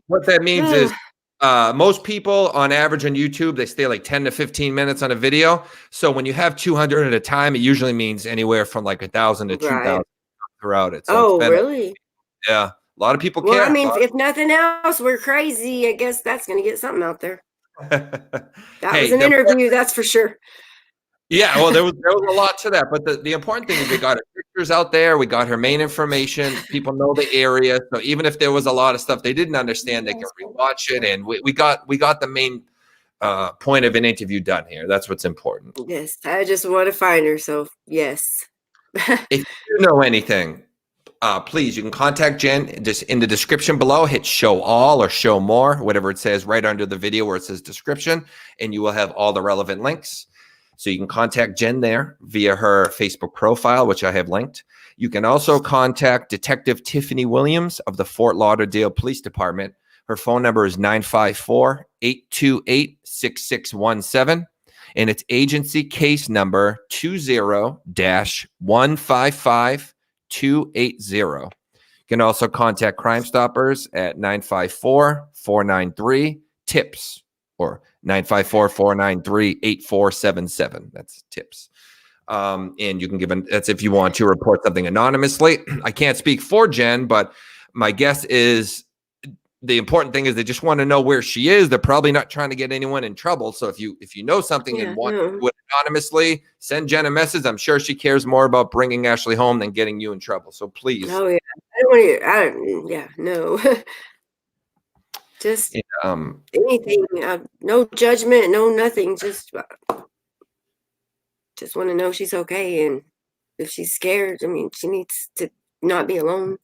what that means is most people on average on YouTube, they stay like 10 to 15 minutes on a video. So when you have 200 at a time, it usually means anywhere from like 1,000 to 2,000 throughout it. So really? Yeah. A lot of people care. Well, I mean, if nothing else, we're crazy. I guess that's going to get something out there. That was an interview, that's for sure. Yeah, well, there was a lot to that. But the important thing is we got her pictures out there. We got her main information. People know the area. So even if there was a lot of stuff they didn't understand, they can rewatch it. And we got the main point of an interview done here. That's what's important. Yes, I just want to find her. So, yes. If you know anything, please, you can contact Jen just in the description below. Hit show all or show more, whatever it says right under the video where it says description, and you will have all the relevant links. So you can contact Jen there via her Facebook profile, which I have linked. You can also contact Detective Tiffany Williams of the Fort Lauderdale Police Department. Her phone number is 954-828-6617, and it's agency case number 20-155. 280. You can also contact Crime Stoppers at 954-493-TIPS or 954-493-8477. That's TIPS. And you can give them, that's if you want to report something anonymously. I can't speak for Jen, but my guess is the important thing is they just want to know where she is. They're probably not trying to get anyone in trouble. So if you know something and want to do it anonymously, send Jen a message. I'm sure she cares more about bringing Ashley home than getting you in trouble. So please. Oh yeah, no. Just anything. No judgment, no nothing. Just want to know she's okay, and if she's scared, I mean, she needs to not be alone.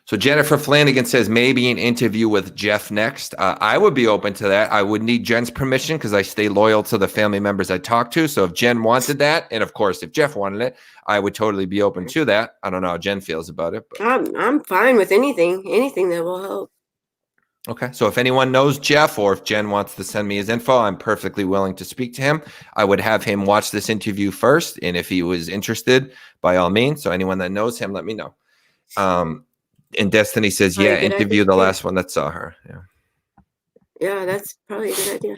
So Jennifer Flanagan says maybe an interview with Jeff next. I would be open to that. I would need Jen's permission because I stay loyal to the family members I talk to. So if Jen wanted that, and of course if Jeff wanted it, I would totally be open to that. I don't know how Jen feels about it. But I'm fine with anything that will help. Okay. So if anyone knows Jeff or if Jen wants to send me his info, I'm perfectly willing to speak to him. I would have him watch this interview first. And if he was interested, by all means. So anyone that knows him, let me know. And Destiny says, yeah, interview the last one that saw her. Yeah, that's probably a good idea.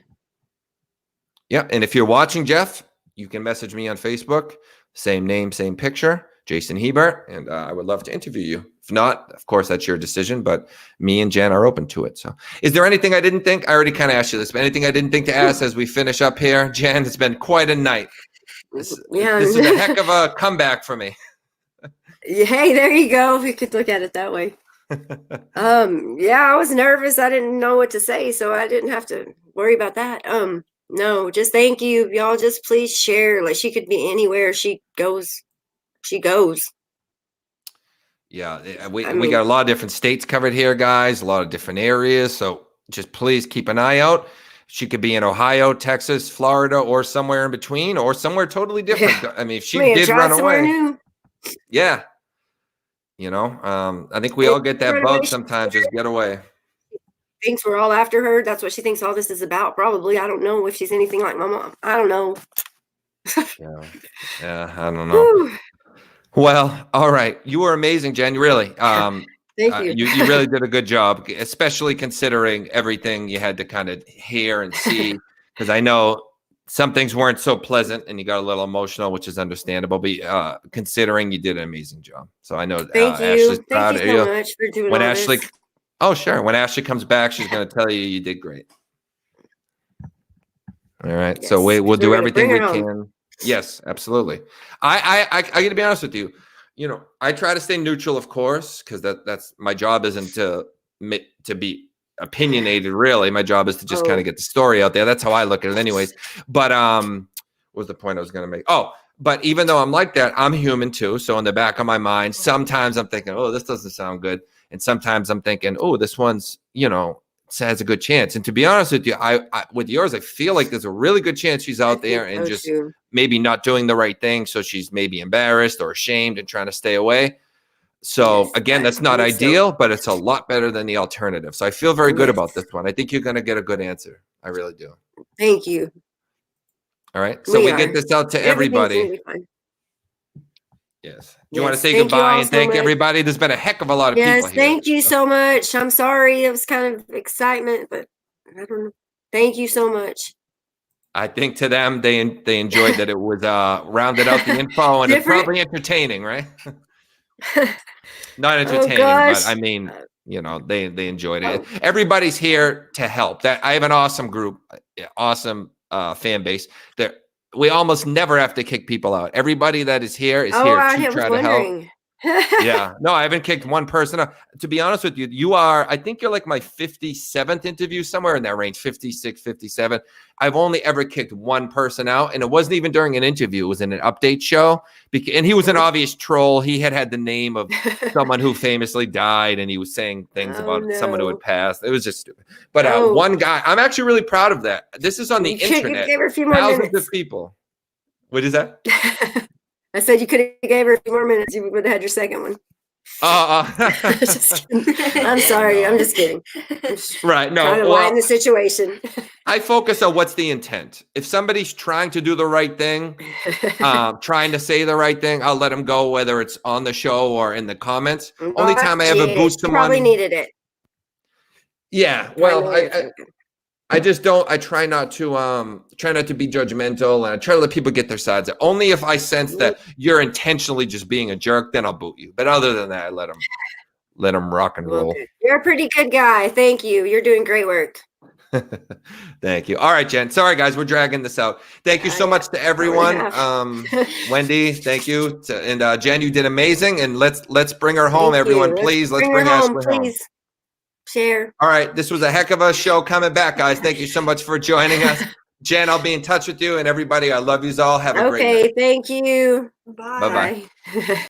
Yeah. And if you're watching, Jeff, you can message me on Facebook. same name, same picture, Jason Hebert, and I would love to interview you. If not, of course, that's your decision, but me and Jen are open to it. So is there anything I didn't think? I already kind of asked you this, but anything I didn't think to ask as we finish up here? Jen, it's been quite a night. This is a heck of a comeback for me. Hey, there you go. We could look at it that way. Yeah, I was nervous. I didn't know what to say, so I didn't have to worry about that. No, just thank you. Y'all just please share. Like, she could be anywhere she goes. She goes. Yeah, we got a lot of different states covered here, guys, a lot of different areas. So just please keep an eye out. She could be in Ohio, Texas, Florida, or somewhere in between, or somewhere totally different. Yeah. I mean, if she did run away. New. Yeah. You know, I think we all get that bug sometimes, just get away. Thinks we're all after her. That's what she thinks all this is about. Probably. I don't know if she's anything like my mom. I don't know. Yeah, I don't know. Whew. Well, all right. You were amazing, Jen. Really. Thank you. You really did a good job, especially considering everything you had to kind of hear and see. Because I know some things weren't so pleasant and you got a little emotional, which is understandable. But considering you did an amazing job. So I know Ashley's proud of you. Thank you so much for doing all Ashley, this. Oh, sure. When Ashley comes back, she's going to tell you did great. All right. Yes. So we'll do everything we can. Yes, absolutely. I got to be honest with you. You know, I try to stay neutral, of course, because that's my job isn't to be opinionated. Really, my job is to just kind of get the story out there. That's how I look at it, anyways. But what was the point I was going to make? Oh, but even though I'm like that, I'm human too. So in the back of my mind, sometimes I'm thinking, oh, this doesn't sound good, and sometimes I'm thinking, oh, this one's has a good chance. And to be honest with you, I with yours, I feel like there's a really good chance she's out there and just maybe not doing the right thing. So she's maybe embarrassed or ashamed and trying to stay away. So again, that's not ideal, but it's a lot better than the alternative. So I feel very good about this one. I think you're going to get a good answer. I really do. Thank you. All right. So we get this out to everybody. Yes. Do you want to say goodbye and thank everybody? There's been a heck of a lot of people here. Yes, thank you so much. I'm sorry. It was kind of excitement, but I don't know. Thank you so much. I think to them, they enjoyed that it was rounded out the info and it's probably entertaining, right? Not entertaining, but I mean, they enjoyed it. Everybody's here to help. I have an awesome group, awesome fan base. We almost never have to kick people out. Everybody that is here is here to try to help. Yeah. No, I haven't kicked one person out. To be honest with you, I think you're like my 57th interview, somewhere in that range, 56, 57. I've only ever kicked one person out, and it wasn't even during an interview. It was in an update show. And he was an obvious troll. He had the name of someone who famously died, and he was saying things about someone who had passed. It was just stupid. But one guy, I'm actually really proud of that. This is on the internet. Thousands of people. What is that? I said you could have gave her a few more minutes. You would have had your second one. Just kidding. I'm sorry. I'm just kidding. Right. No. Trying to lighten the situation. I focus on what's the intent. If somebody's trying to do the right thing, trying to say the right thing, I'll let them go, whether it's on the show or in the comments. Only time I ever boost someone. Probably needed it. Yeah. Well, I just don't. I try not to be judgmental, and I try to let people get their sides. Only if I sense that you're intentionally just being a jerk, then I'll boot you. But other than that, I let them rock and roll. You're a pretty good guy. Thank you. You're doing great work. Thank you. All right, Jen. Sorry, guys, we're dragging this out. Thank you so much to everyone. Wendy, thank you, and Jen, you did amazing. And let's bring her home, everyone, please. Let's bring Ashley home. Share. All right. This was a heck of a show coming back, guys. Thank you so much for joining us. Jen, I'll be in touch with you, and everybody, I love yous all. Have a great night. Okay. Thank you. Bye. Bye-bye.